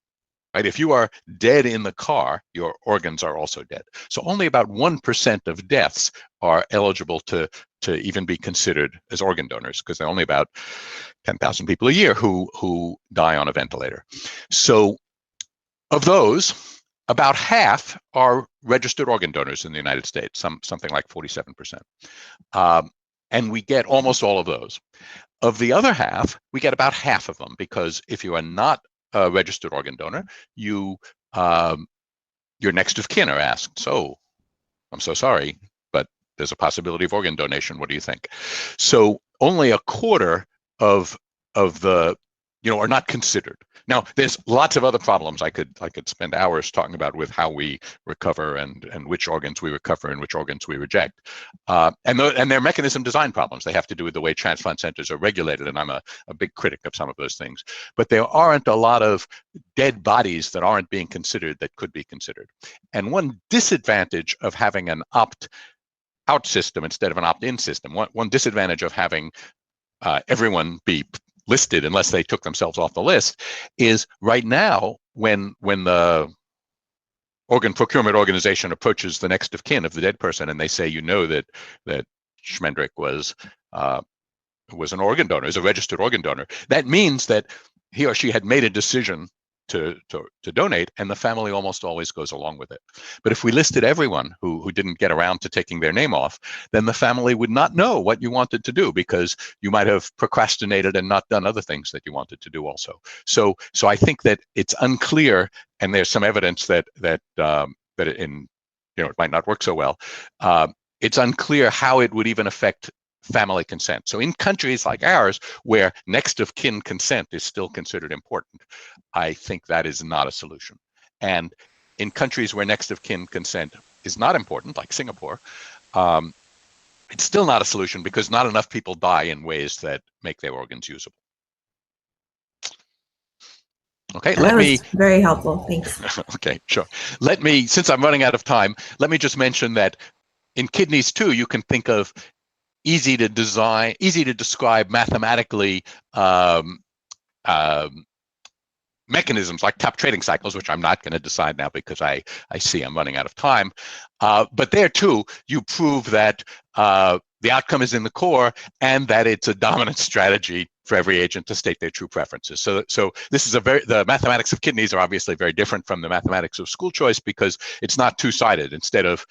Right? If you are dead in the car, your organs are also dead. So only about 1% of deaths are eligible to even be considered as organ donors, because there are only about 10,000 people a year who die on a ventilator. So of those, about half are registered organ donors in the United States, something like 47%. And we get almost all of those. Of the other half, we get about half of them, because if you are not a registered organ donor, your next of kin are asked, so I'm so sorry, but there's a possibility of organ donation. What do you think? So only a quarter of the, are not considered. Now, there's lots of other problems I could spend hours talking about with how we recover and which organs we recover and which organs we reject. And they're mechanism design problems. They have to do with the way transplant centers are regulated, and I'm a big critic of some of those things. But there aren't a lot of dead bodies that aren't being considered that could be considered. And one disadvantage of having an opt-out system instead of an opt-in system, one disadvantage of having everyone be listed unless they took themselves off the list, is right now when the organ procurement organization approaches the next of kin of the dead person and they say, that Schmendrick was an organ donor, is a registered organ donor, that means that he or she had made a decision to donate, and the family almost always goes along with it. But if we listed everyone who didn't get around to taking their name off, then the family would not know what you wanted to do, because you might have procrastinated and not done other things that you wanted to do also. So I think that it's unclear, and there's some evidence that it might not work so well. It's unclear how it would even affect family consent. So in countries like ours, where next of kin consent is still considered important, I think that is not a solution. And in countries where next of kin consent is not important, like Singapore, it's still not a solution, because not enough people die in ways that make their organs usable. Okay, that was very helpful. Thanks. Okay, sure. Since I'm running out of time, let me just mention that in kidneys too, you can think of easy to describe mathematically mechanisms like top trading cycles, which I'm not going to decide now because I see I'm running out of time. But there too, you prove that the outcome is in the core, and that it's a dominant strategy for every agent to state their true preferences. So this is the mathematics of kidneys are obviously very different from the mathematics of school choice, because it's not two-sided. Instead of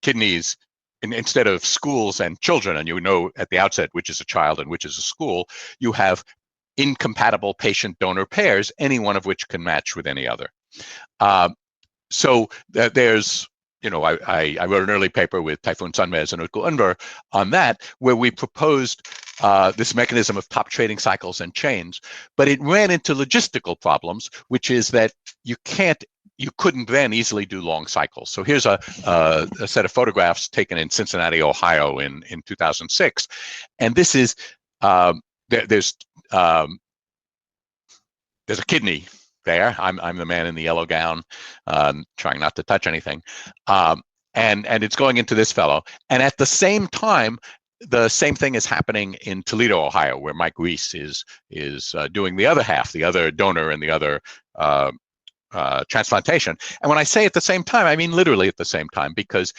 kidneys, instead of schools and children, and at the outset which is a child and which is a school, you have incompatible patient-donor pairs, any one of which can match with any other. So there's, I wrote an early paper with Tayfun Sunmez and Utku Unver on that, where we proposed this mechanism of top trading cycles and chains, but it ran into logistical problems, which is that you couldn't then easily do long cycles. So here's a set of photographs taken in Cincinnati, Ohio in 2006. And this is, there's a kidney there. I'm the man in the yellow gown, trying not to touch anything. And it's going into this fellow. And at the same time, the same thing is happening in Toledo, Ohio, where Mike Reese is doing the other half, the other donor and the other transplantation. And when I say at the same time, I mean literally at the same time, because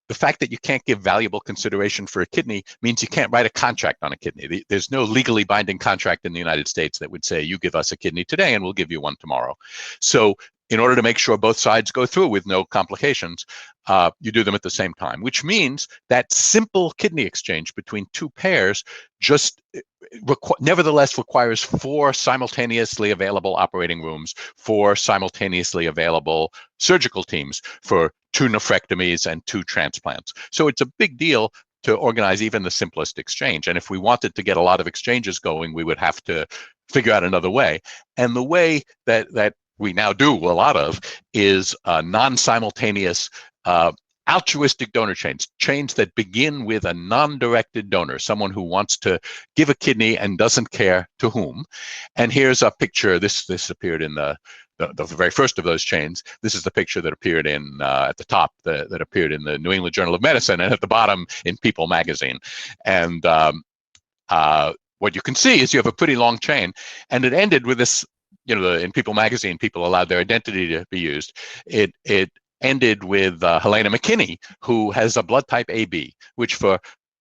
the fact that you can't give valuable consideration for a kidney means you can't write a contract on a kidney. There's no legally binding contract in the United States that would say, you give us a kidney today and we'll give you one tomorrow. So in order to make sure both sides go through with no complications, you do them at the same time, which means that simple kidney exchange between two pairs just nevertheless requires 4 simultaneously available operating rooms, 4 simultaneously available surgical teams for 2 nephrectomies and 2 transplants. So it's a big deal to organize even the simplest exchange. And if we wanted to get a lot of exchanges going, we would have to figure out another way. And the way that we now do a lot of is non-simultaneous altruistic donor chains that begin with a non-directed donor, someone who wants to give a kidney and doesn't care to whom. And here's a picture. This appeared in the very first of those chains. This is the picture that appeared in at the top that appeared in the New England Journal of Medicine, and at the bottom in People magazine. And what you can see is you have a pretty long chain, and it ended with this. In People magazine, people allowed their identity to be used. It ended with Helena McKinney, who has a blood type AB, which for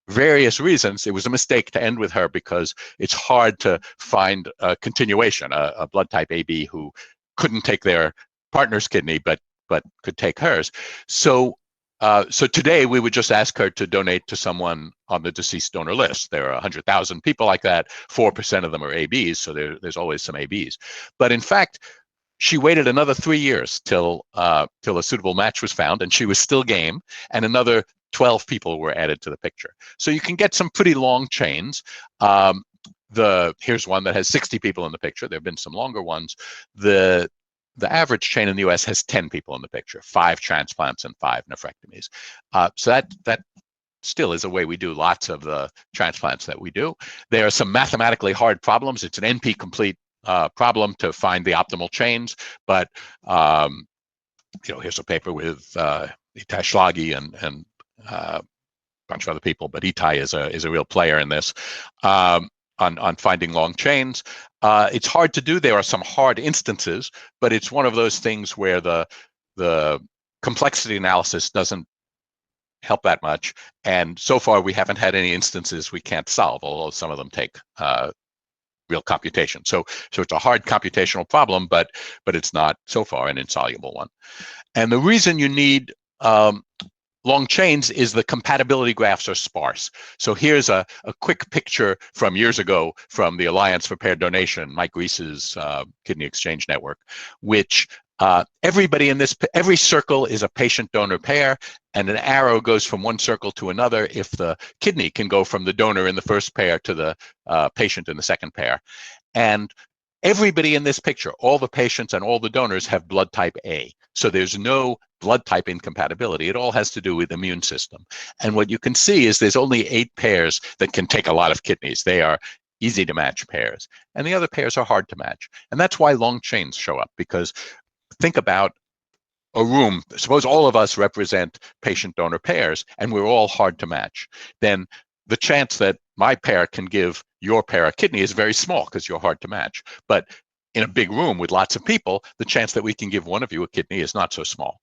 various reasons, it was a mistake to end with her because it's hard to find a continuation, a blood type AB who couldn't take their partner's kidney, but could take hers. So today we would just ask her to donate to someone on the deceased donor list. There are 100,000 people like that. 4% of them are ABs, so there's always some ABs. But in fact, she waited another 3 years till a suitable match was found, and she was still game, and another 12 people were added to the picture. So you can get some pretty long chains. Here's one that has 60 people in the picture. There have been some longer ones. The average chain in the US has 10 people in the picture, 5 transplants and 5 nephrectomies. So that still is a way we do lots of the transplants that we do. There are some mathematically hard problems. It's an NP-complete problem to find the optimal chains, but here's a paper with Itai Schlagi and a bunch of other people, but Itai is a real player in this on finding long chains. It's hard to do. There are some hard instances, but it's one of those things where the complexity analysis doesn't help that much. And so far, we haven't had any instances we can't solve, although some of them take real computation. So it's a hard computational problem, but it's not so far an insoluble one. And the reason you need long chains is the compatibility graphs are sparse. So here's a quick picture from years ago from the Alliance for Paired Donation, Mike Reese's kidney exchange network, which every circle is a patient donor pair, and an arrow goes from one circle to another if the kidney can go from the donor in the first pair to the patient in the second pair. And everybody in this picture, all the patients and all the donors, have blood type A. So there's no blood type incompatibility. It all has to do with immune system. And what you can see is there's only 8 pairs that can take a lot of kidneys. They are easy to match pairs. And the other pairs are hard to match. And that's why long chains show up, because think about a room. Suppose all of us represent patient-donor pairs, and we're all hard to match. Then the chance that my pair can give your pair a kidney is very small because you're hard to match. But in a big room with lots of people, the chance that we can give one of you a kidney is not so small.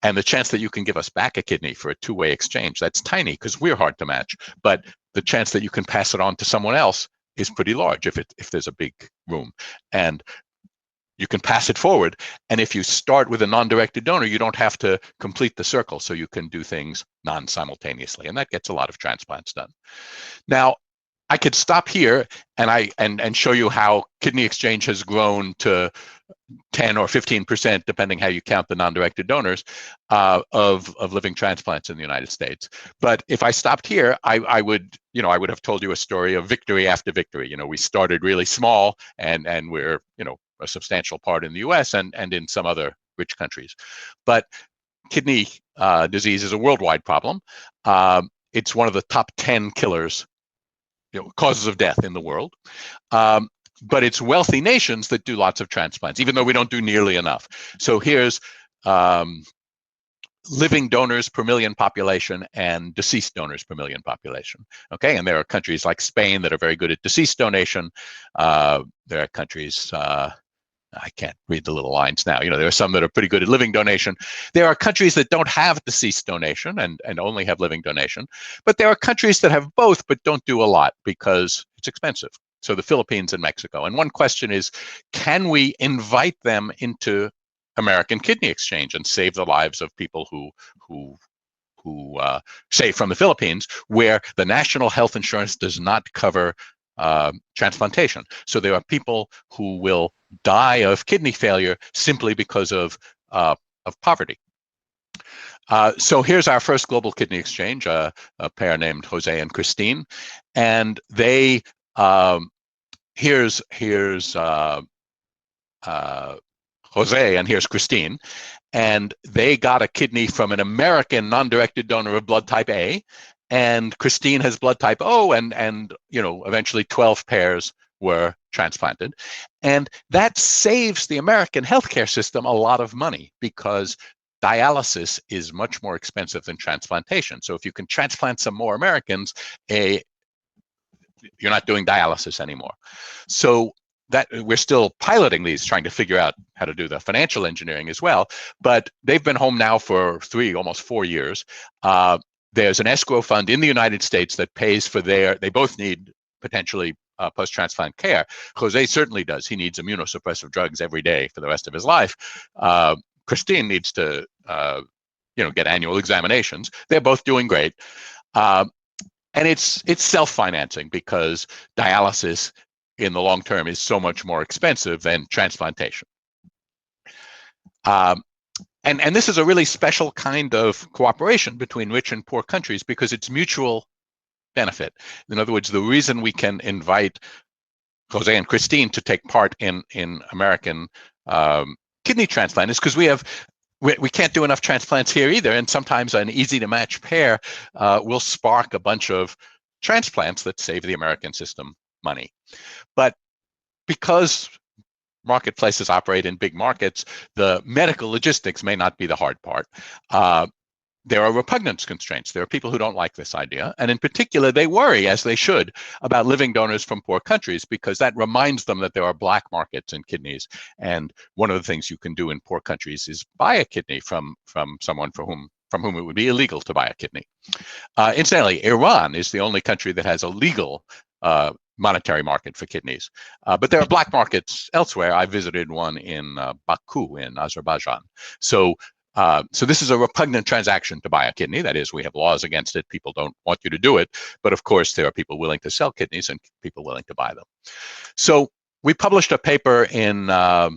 And the chance that you can give us back a kidney for a 2-way exchange, that's tiny because we're hard to match. But the chance that you can pass it on to someone else is pretty large if there's a big room. And you can pass it forward. And if you start with a non-directed donor, you don't have to complete the circle. So you can do things non-simultaneously. And that gets a lot of transplants done. Now, I could stop here and show you how kidney exchange has grown to 10 or 15%, depending how you count the non-directed donors, of living transplants in the United States. But if I stopped here, I would have told you a story of victory after victory. We started really small, and we're a substantial part in the US and in some other rich countries. But kidney disease is a worldwide problem. It's one of the top 10 killers, causes of death in the world. But it's wealthy nations that do lots of transplants, even though we don't do nearly enough. So here's living donors per million population and deceased donors per million population. Okay, and there are countries like Spain that are very good at deceased donation. There are countries, I can't read the little lines now. There are some that are pretty good at living donation. There are countries that don't have deceased donation and only have living donation. But there are countries that have both but don't do a lot because it's expensive. So the Philippines and Mexico. And one question is, can we invite them into American kidney exchange and save the lives of people who say from the Philippines, where the national health insurance does not cover transplantation. So there are people who will die of kidney failure simply because of poverty. So here's our first global kidney exchange, a pair named Jose and Christine, and they here's Jose and here's Christine, and they got a kidney from an American non-directed donor of blood type A, and Christine has blood type O, and eventually 12 pairs were transplanted. And that saves the American healthcare system a lot of money because dialysis is much more expensive than transplantation. So if you can transplant some more Americans, you're not doing dialysis anymore. So that we're still piloting these, trying to figure out how to do the financial engineering as well. But they've been home now for almost 4 years. There's an escrow fund in the United States that pays for they both need potentially post-transplant care. Jose certainly does. He needs immunosuppressive drugs every day for the rest of his life. Christine needs to get annual examinations. They're both doing great. And it's self-financing because dialysis in the long term is so much more expensive than transplantation. And this is a really special kind of cooperation between rich and poor countries because it's mutual benefit. In other words, the reason we can invite Jose and Christine to take part in American kidney transplant is because we can't do enough transplants here either, and sometimes an easy to match pair will spark a bunch of transplants that save the American system money. But because marketplaces operate in big markets, the medical logistics may not be the hard part. There are repugnance constraints. There are people who don't like this idea. And in particular, they worry, as they should, about living donors from poor countries because that reminds them that there are black markets in kidneys. And one of the things you can do in poor countries is buy a kidney from someone from whom it would be illegal to buy a kidney. Incidentally, Iran is the only country that has a legal monetary market for kidneys. But there are black markets elsewhere. I visited one in Baku in Azerbaijan. So this is a repugnant transaction to buy a kidney. That is, we have laws against it. People don't want you to do it. But of course, there are people willing to sell kidneys and people willing to buy them. So we published a paper in a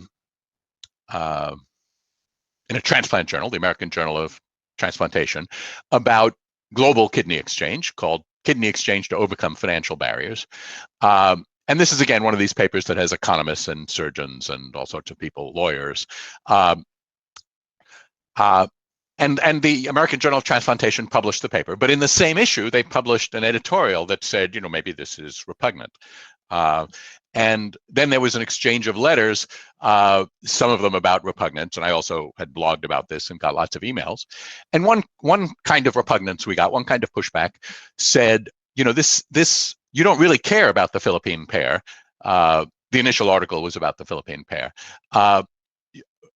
transplant journal, the American Journal of Transplantation, about global kidney exchange called Kidney Exchange to Overcome Financial Barriers. And this is, again, one of these papers that has economists and surgeons and all sorts of people, lawyers. And the American Journal of Transplantation published the paper. But in the same issue, they published an editorial that said, maybe this is repugnant. And then there was an exchange of letters, some of them about repugnance, and I also had blogged about this and got lots of emails. And one kind of repugnance we got, one kind of pushback, said, this you don't really care about the Philippine pair. The initial article was about the Philippine pair.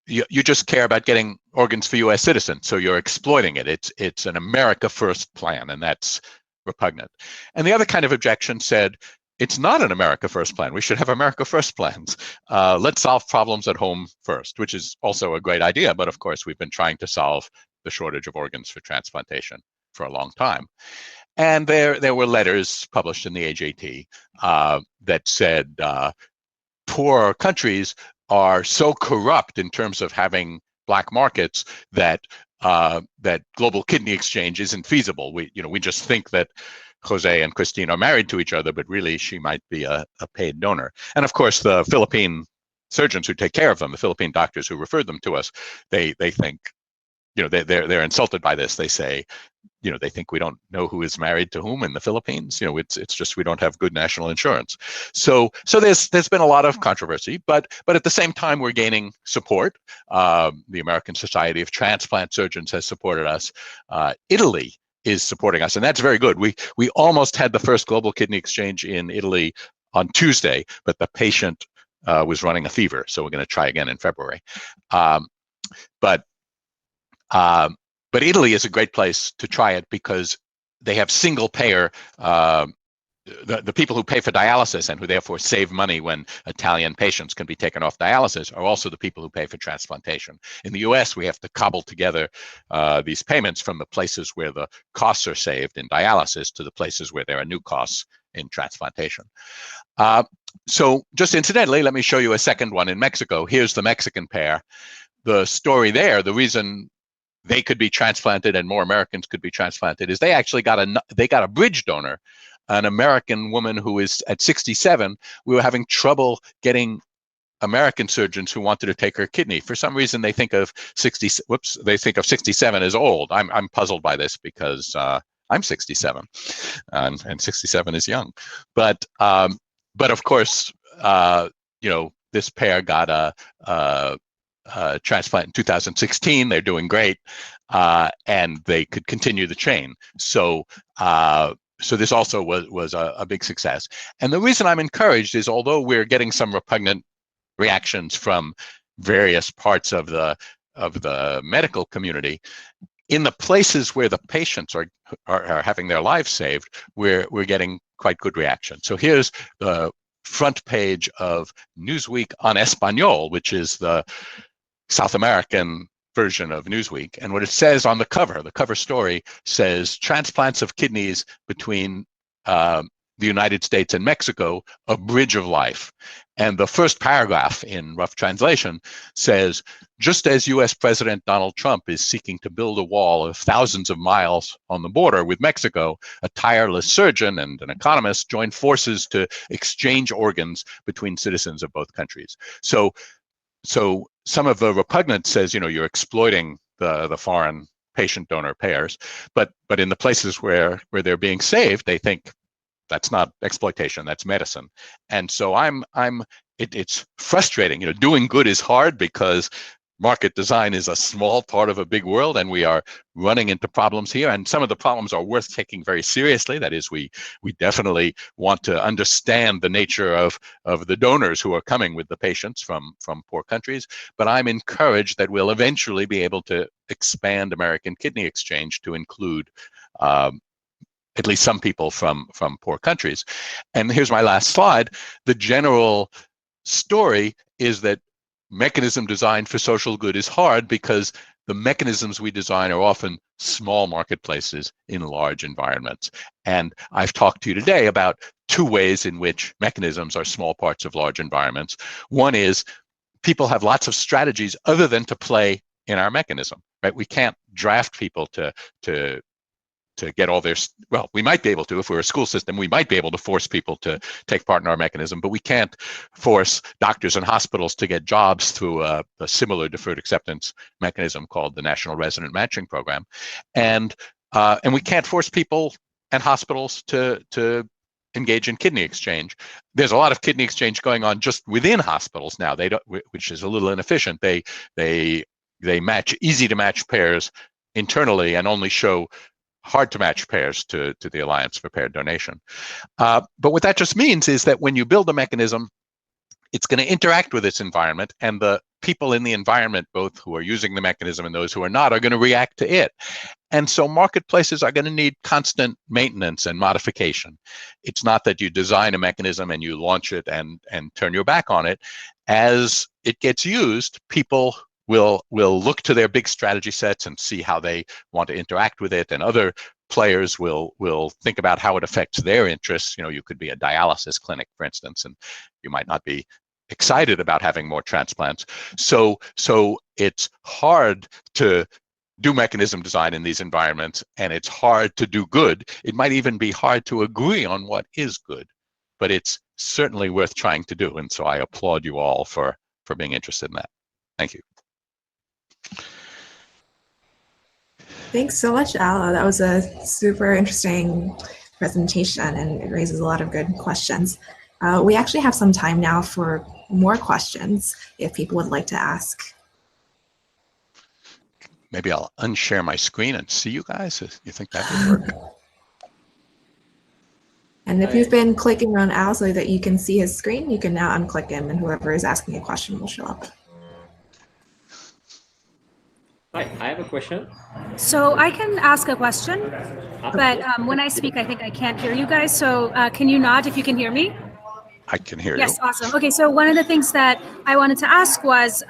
You just care about getting organs for U.S. citizens, so you're exploiting it. It's an America First plan, and that's repugnant. And the other kind of objection said, it's not an America First plan. We should have America First plans. Let's solve problems at home first, which is also a great idea. But of course, we've been trying to solve the shortage of organs for transplantation for a long time. And there were letters published in the AJT that said poor countries are so corrupt in terms of having black markets that global kidney exchange isn't feasible. We just think that Jose and Christine are married to each other, but really she might be a paid donor. And of course, the Philippine surgeons who take care of them, the Philippine doctors who referred them to us, they think, they're insulted by this. They say, they think we don't know who is married to whom in the Philippines. It's just we don't have good national insurance. So there's been a lot of controversy, but at the same time we're gaining support. The American Society of Transplant Surgeons has supported us. Italy is supporting us, and that's very good. We almost had the first global kidney exchange in Italy on Tuesday, but the patient was running a fever, so we're going to try again in February. But Italy is a great place to try it because they have single payer. The people who pay for dialysis and who therefore save money when Italian patients can be taken off dialysis are also the people who pay for transplantation. In the US, we have to cobble together these payments from the places where the costs are saved in dialysis to the places where there are new costs in transplantation. So just incidentally, let me show you a second one in Mexico. Here's the Mexican pair. The story there, the reason they could be transplanted and more Americans could be transplanted is they actually got a bridge donor, an American woman who is at 67. We were having trouble getting American surgeons who wanted to take her kidney. For some reason, they think of 67 as old. I'm puzzled by this because I'm 67, and 67 is young. But of course, this pair got a transplant in 2016. They're doing great, and they could continue the chain. So this also was a big success. And the reason I'm encouraged is, although we're getting some repugnant reactions from various parts of the medical community, in the places where the patients are having their lives saved, we're getting quite good reaction. So here's the front page of Newsweek on Espanol, which is the South American version of Newsweek. And what it says on the cover story says, transplants of kidneys between the United States and Mexico, a bridge of life. And the first paragraph in rough translation says, just as US President Donald Trump is seeking to build a wall of thousands of miles on the border with Mexico, a tireless surgeon and an economist joined forces to exchange organs between citizens of both countries. So some of the repugnance says, you're exploiting the foreign patient donor pairs, but in the places where they're being saved, they think that's not exploitation, that's medicine. And so it's frustrating. Doing good is hard because market design is a small part of a big world, and we are running into problems here. And some of the problems are worth taking very seriously. That is, we definitely want to understand the nature of the donors who are coming with the patients from poor countries. But I'm encouraged that we'll eventually be able to expand American kidney exchange to include at least some people from poor countries. And here's my last slide. The general story is that mechanism design for social good is hard because the mechanisms we design are often small marketplaces in large environments. And I've talked to you today about two ways in which mechanisms are small parts of large environments. One is people have lots of strategies other than to play in our mechanism, right? We can't draft people to get all their, well, we might be able to, if we're a school system, we might be able to force people to take part in our mechanism, but we can't force doctors and hospitals to get jobs through a similar deferred acceptance mechanism called the National Resident Matching Program. And we can't force people and hospitals to engage in kidney exchange. There's a lot of kidney exchange going on just within hospitals now, which is a little inefficient. They match easy to match pairs internally and only show hard to match pairs to the Alliance for Paired Donation. But what that just means is that when you build a mechanism, it's going to interact with its environment, and the people in the environment, both who are using the mechanism and those who are not, are going to react to it. And so marketplaces are going to need constant maintenance and modification. It's not that you design a mechanism and you launch it and turn your back on it. As it gets used, people will look to their big strategy sets and see how they want to interact with it, and other players will think about how it affects their interests. You could be a dialysis clinic, for instance, and you might not be excited about having more transplants. So it's hard to do mechanism design in these environments, and it's hard to do good. It might even be hard to agree on what is good, but it's certainly worth trying to do. And so I applaud you all for being interested in that. Thank you. Thanks so much, Ala. That was a super interesting presentation and it raises a lot of good questions. We actually have some time now for more questions if people would like to ask. Maybe I'll unshare my screen and see you guys. You think that would work? And if you've been clicking around Al so that you can see his screen, you can now unclick him and whoever is asking a question will show up. Hi, I have a question. So I can ask a question, but when I speak, I think I can't hear you guys. So can you nod if you can hear me? I can hear you. Yes, awesome. Okay, so one of the things that I wanted to ask was,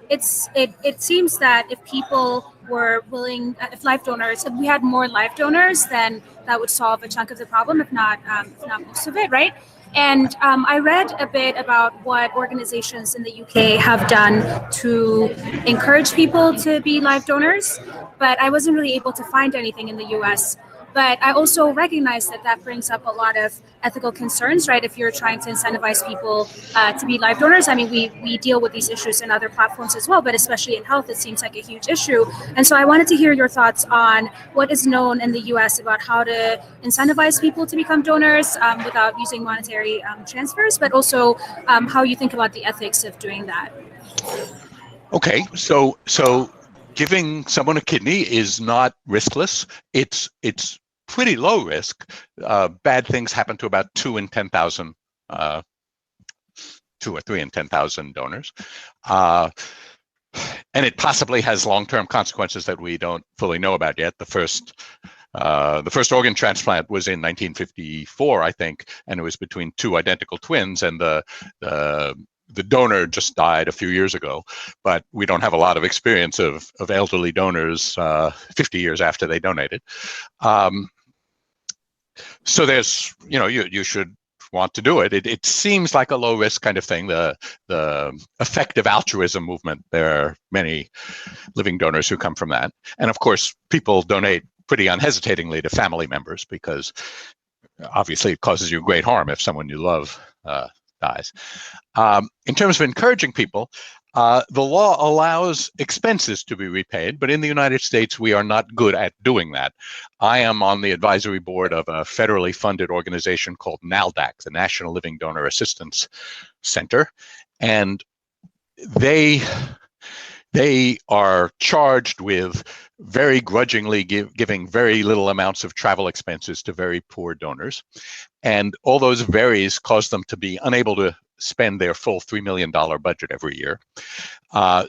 it seems that if people were willing, if live donors, if we had more live donors, then that would solve a chunk of the problem, if not most of it, right? And I read a bit about what organizations in the UK have done to encourage people to be live donors, but I wasn't really able to find anything in the US. But I also recognize that that brings up a lot of ethical concerns, right? If you're trying to incentivize people to be live donors, I mean, we deal with these issues in other platforms as well, but especially in health, it seems like a huge issue. And so I wanted to hear your thoughts on what is known in the US about how to incentivize people to become donors without using monetary transfers, but also how you think about the ethics of doing that. Okay, so giving someone a kidney is not riskless. It's pretty low risk. Bad things happen to about 2 in 10,000, 2 or 3 in 10,000 donors. And it possibly has long-term consequences that we don't fully know about yet. The first organ transplant was in 1954, I think, and it was between 2 identical twins, and the donor just died a few years ago, but we don't have a lot of experience of elderly donors 50 years after they donated. So there's, you should want to do it. It seems like a low risk kind of thing. The effective altruism movement, there are many living donors who come from that. And of course, people donate pretty unhesitatingly to family members because obviously it causes you great harm if someone you love dies. In terms of encouraging people, the law allows expenses to be repaid, but in the United States, we are not good at doing that. I am on the advisory board of a federally funded organization called NALDAC, the National Living Donor Assistance Center, and they are charged with very grudgingly giving very little amounts of travel expenses to very poor donors. And all those varies cause them to be unable to spend their full $3 million budget every year.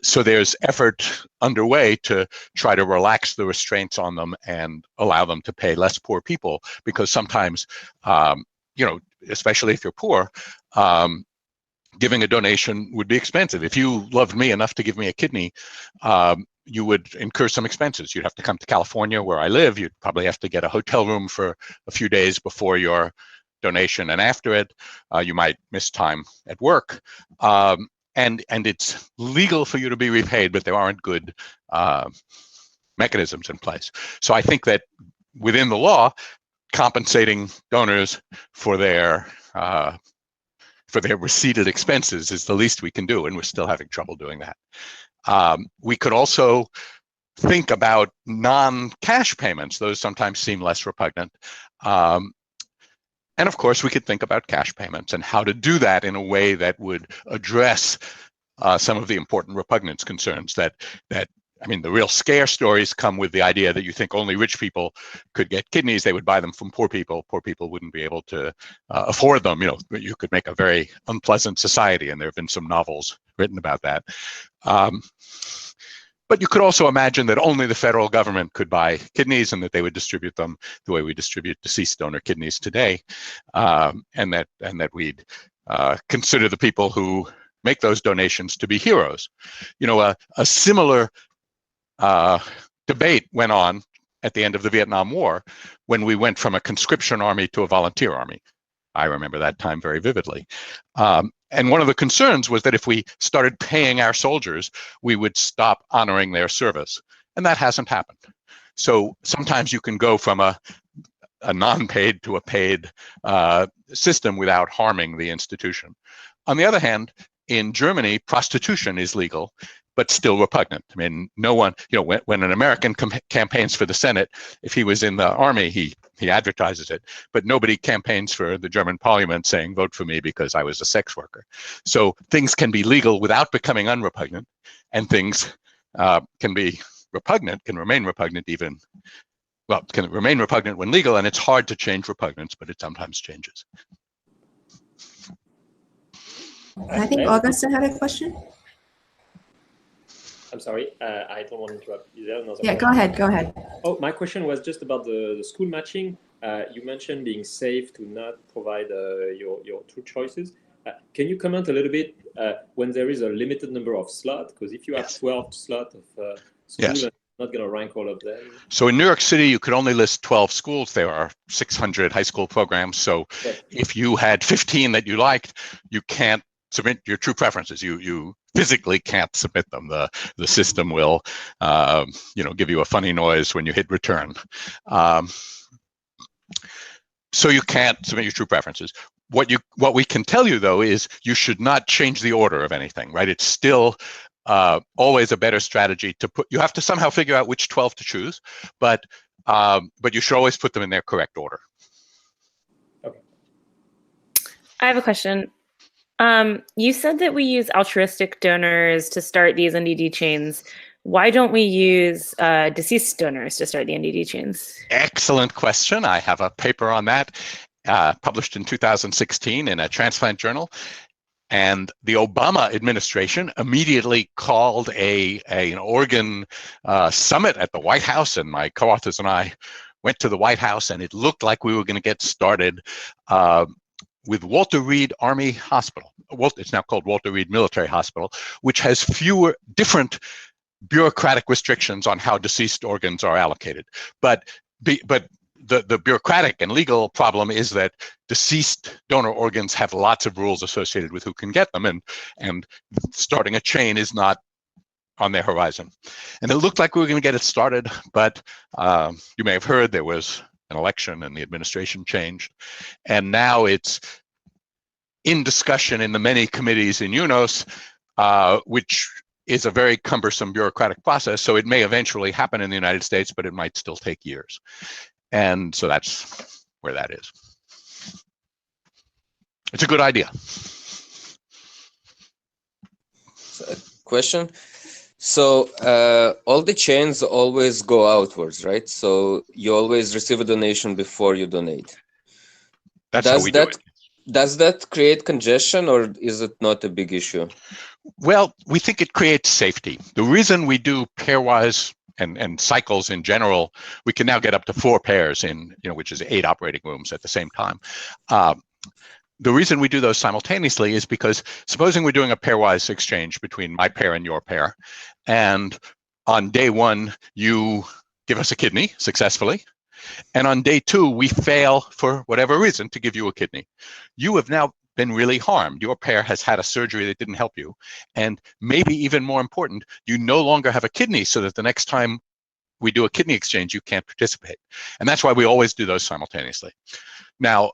So there's effort underway to try to relax the restraints on them and allow them to pay less poor people, because sometimes, especially if you're poor, giving a donation would be expensive. If you loved me enough to give me a kidney, you would incur some expenses. You'd have to come to California, where I live. You'd probably have to get a hotel room for a few days before your donation and after it. You might miss time at work. And it's legal for you to be repaid, but there aren't good mechanisms in place. So I think that within the law, compensating donors for their receipted expenses is the least we can do, and we're still having trouble doing that. We could also think about non-cash payments. Those sometimes seem less repugnant. And of course, we could think about cash payments and how to do that in a way that would address some of the important repugnance concerns that I mean, the real scare stories come with the idea that you think only rich people could get kidneys. They would buy them from poor people. Poor people wouldn't be able to afford them. You could make a very unpleasant society, and there have been some novels written about that. But you could also imagine that only the federal government could buy kidneys, and that they would distribute them the way we distribute deceased donor kidneys today, and that we'd consider the people who make those donations to be heroes. A similar debate went on at the end of the Vietnam War, when we went from a conscription army to a volunteer army. I remember that time very vividly. And one of the concerns was that if we started paying our soldiers, we would stop honoring their service. And that hasn't happened. So sometimes you can go from a non-paid to a paid system without harming the institution. On the other hand, in Germany, prostitution is legal, but still repugnant. I mean, no one, when an American campaigns for the Senate, if he was in the army, he advertises it, but nobody campaigns for the German parliament saying, vote for me because I was a sex worker. So things can be legal without becoming unrepugnant, and things can be repugnant, can remain repugnant even, well, can remain repugnant when legal, and it's hard to change repugnance, but it sometimes changes. I think Augusta had a question. I'm sorry, I don't want to interrupt. Is there another Yeah, question? go ahead. Oh, my question was just about the school matching. You mentioned being safe to not provide your two choices. Can you comment a little bit when there is a limited number of slots? Because if you have 12 slots of school, Yes. I'm not going to rank all of them. So in New York City, you could only list 12 schools. There are 600 high school programs. So if you had 15 that you liked, you can't submit your true preferences. You physically can't submit them. The system will, give you a funny noise when you hit return. So you can't submit your true preferences. What we can tell you though is you should not change the order of anything, right? It's still always a better strategy to put. You have to somehow figure out which 12 to choose, but you should always put them in their correct order. Okay. I have a question. You said that we use altruistic donors to start these NDD chains. Why don't we use deceased donors to start the NDD chains? Excellent question. I have a paper on that published in 2016 in a transplant journal. And the Obama administration immediately called an organ summit at the White House, and my co-authors and I went to the White House, and it looked like we were going to get started with Walter Reed Army Hospital. It's now called Walter Reed Military Hospital, which has different bureaucratic restrictions on how deceased organs are allocated. But the bureaucratic and legal problem is that deceased donor organs have lots of rules associated with who can get them, and starting a chain is not on their horizon. And it looked like we were going to get it started, but you may have heard there was an election and the administration changed, and now it's in discussion in the many committees in UNOS, which is a very cumbersome bureaucratic process. So it may eventually happen in the United States, but it might still take years. And so that's where that is. It's a good idea. Question. So all the chains always go outwards, right? So you always receive a donation before you donate. That's how we do it. Does that create congestion, or is it not a big issue? Well, we think it creates safety. The reason we do pairwise and cycles in general, we can now get up to 4 pairs in, which is 8 operating rooms at the same time. The reason we do those simultaneously is because supposing we're doing a pairwise exchange between my pair and your pair, and on day 1, you give us a kidney successfully, and on day 2, we fail for whatever reason to give you a kidney. You have now been really harmed. Your pair has had a surgery that didn't help you. And maybe even more important, you no longer have a kidney, so that the next time we do a kidney exchange, you can't participate. And that's why we always do those simultaneously. Now,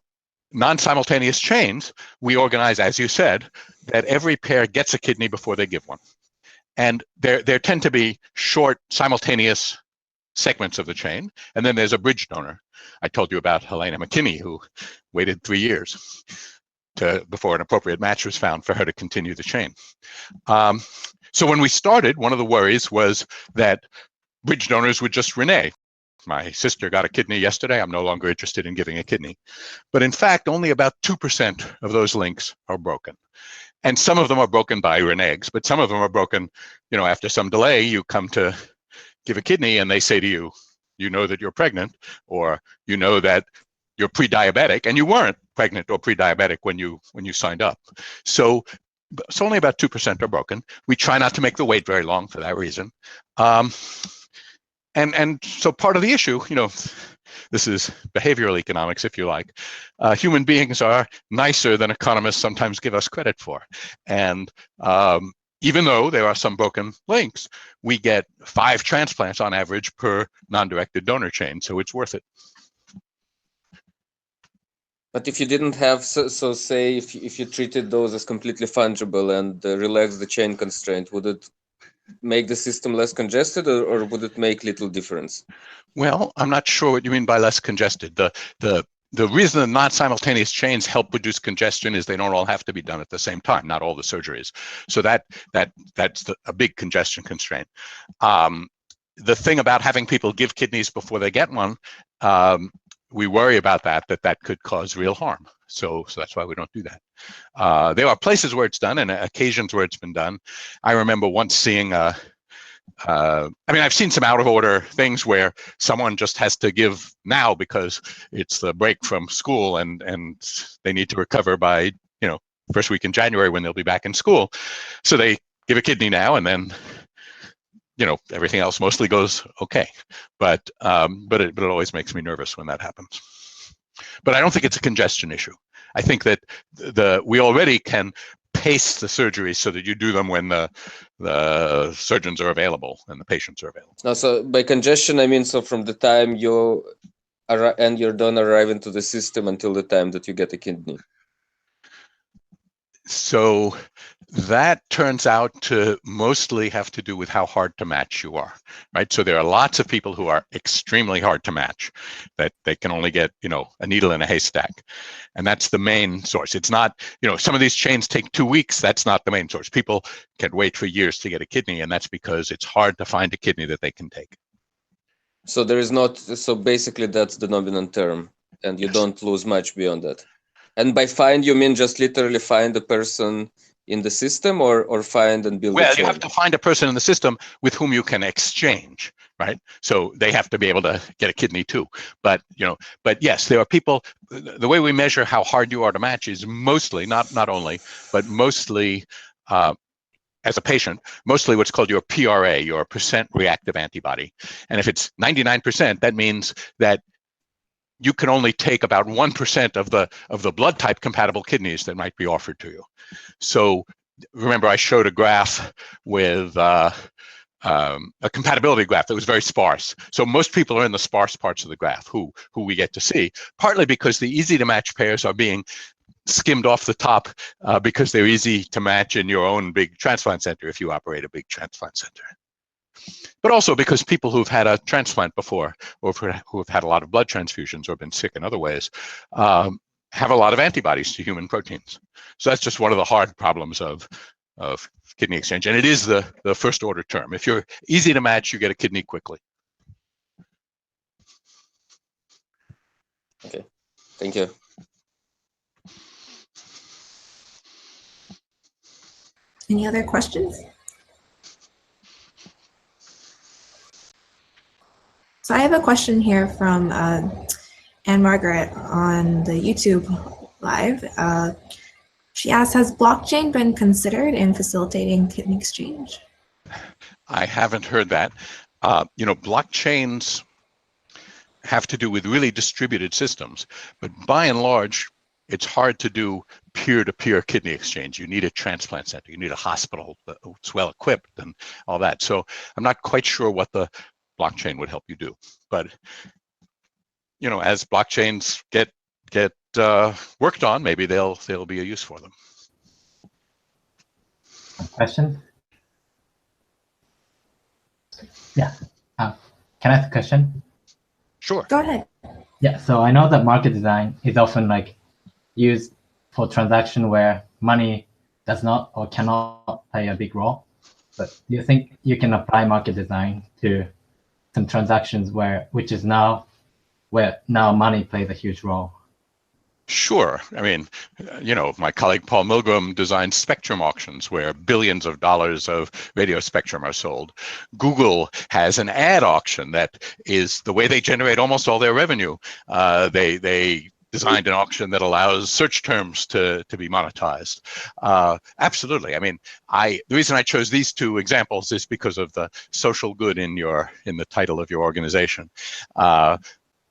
non-simultaneous chains, we organize, as you said, that every pair gets a kidney before they give one. And there tend to be short simultaneous segments of the chain, and then there's a bridge donor. I told you about Helena McKinney, who waited 3 years before an appropriate match was found for her to continue the chain. So when we started, one of the worries was that bridge donors would just renege. My sister got a kidney yesterday, I'm no longer interested in giving a kidney. But in fact, only about 2% of those links are broken. And some of them are broken by reneges, but some of them are broken, after some delay, you come to give a kidney and they say to you, you know that you're pregnant, or you know that you're pre-diabetic, and you weren't pregnant or pre-diabetic when you signed up. So only about 2% are broken. We try not to make the wait very long for that reason. And so part of the issue, this is behavioral economics, if you like. Human beings are nicer than economists sometimes give us credit for. And even though there are some broken links, we get 5 transplants on average per non-directed donor chain, so it's worth it. But if you didn't have, so say if you treated those as completely fungible and relaxed the chain constraint, would it make the system less congested, or would it make little difference? Well, I'm not sure what you mean by less congested. The reason the non-simultaneous chains help reduce congestion is they don't all have to be done at the same time, not all the surgeries. So that's a big congestion constraint. The thing about having people give kidneys before they get one, we worry about that could cause real harm. So that's why we don't do that. There are places where it's done and occasions where it's been done. I remember once seeing I mean, I've seen some out of order things where someone just has to give now because it's the break from school and they need to recover by, first week in January when they'll be back in school. So they give a kidney now and then, everything else mostly goes okay. But it always makes me nervous when that happens. But I don't think it's a congestion issue. I think that we already can pace the surgery so that you do them when the surgeons are available and the patients are available. No, so by congestion, I mean, so from the time you and your donor arrive into the system until the time that you get a kidney. So that turns out to mostly have to do with how hard to match you are, right? So there are lots of people who are extremely hard to match, that they can only get, a needle in a haystack. And that's the main source. It's not, some of these chains take 2 weeks. That's not the main source. People can wait for years to get a kidney, and that's because it's hard to find a kidney that they can take. So there is not, so basically that's the nominal term, and you don't lose much beyond that. And by find, you mean just literally find a person in the system, or find and build a chain? Well, you have to find a person in the system with whom you can exchange, right? So they have to be able to get a kidney too. But yes, there are people, the way we measure how hard you are to match is mostly, not only, but mostly, as a patient, mostly what's called your PRA, your percent reactive antibody. And if it's 99%, that means that you can only take about 1% of the blood type compatible kidneys that might be offered to you. So remember, I showed a graph with a compatibility graph that was very sparse. So most people are in the sparse parts of the graph who we get to see, partly because the easy to match pairs are being skimmed off the top because they're easy to match in your own big transplant center if you operate a big transplant center. But also because people who've had a transplant before, or who have had a lot of blood transfusions or been sick in other ways, have a lot of antibodies to human proteins. So that's just one of the hard problems of kidney exchange. And it is the first order term. If you're easy to match, you get a kidney quickly. Okay, thank you. Any other questions? So I have a question here from Anne Margaret on the YouTube Live. She asks, has blockchain been considered in facilitating kidney exchange? I haven't heard that. Blockchains have to do with really distributed systems, but by and large, it's hard to do peer-to-peer kidney exchange. You need a transplant center, you need a hospital that's well equipped and all that. So I'm not quite sure what the blockchain would help you do, but as blockchains get worked on, maybe there'll be a use for them. Question? Yeah. Can I ask a question? Sure. Go ahead. Yeah. So I know that market design is often used for transaction where money does not or cannot play a big role. But do you think you can apply market design to some transactions where now money plays a huge role? Sure. I mean, my colleague Paul Milgram designed spectrum auctions where billions of dollars of radio spectrum are sold. Google has an ad auction that is the way they generate almost all their revenue. They designed an auction that allows search terms to be monetized. Absolutely. I mean, the reason I chose these two examples is because of the social good in the title of your organization.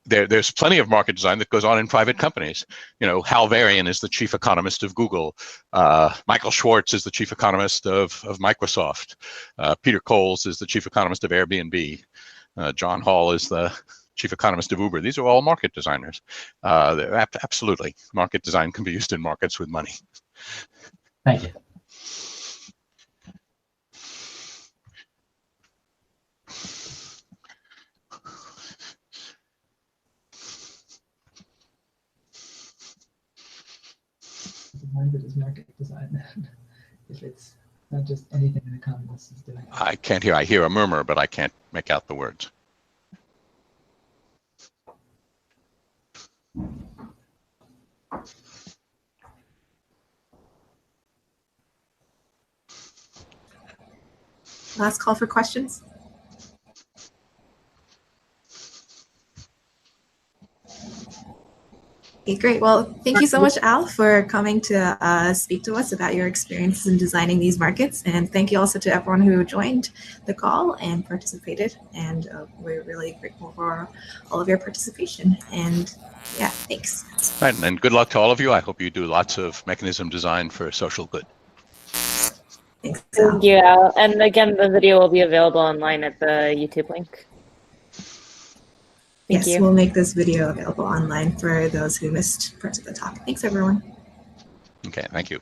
There's plenty of market design that goes on in private companies. Hal Varian is the chief economist of Google. Michael Schwartz is the chief economist of Microsoft. Peter Coles is the chief economist of Airbnb. John Hall is the chief economist of Uber. These are all market designers. Absolutely, market design can be used in markets with money. Thank you. design, but is market design. If it's not just anything an economist is doing. I can't hear. I hear a murmur, but I can't make out the words. Last call for questions. Okay, great. Well, thank you so much, Al, for coming to speak to us about your experiences in designing these markets. And thank you also to everyone who joined the call and participated. And we're really grateful for all of your participation. And yeah, thanks. Right, and good luck to all of you. I hope you do lots of mechanism design for social good. Thanks, Al. Thank you, Al. And again, the video will be available online at the YouTube link. Thank Yes, you. we'll make this video available online for those who missed parts of the talk. Thanks, everyone. Okay, thank you.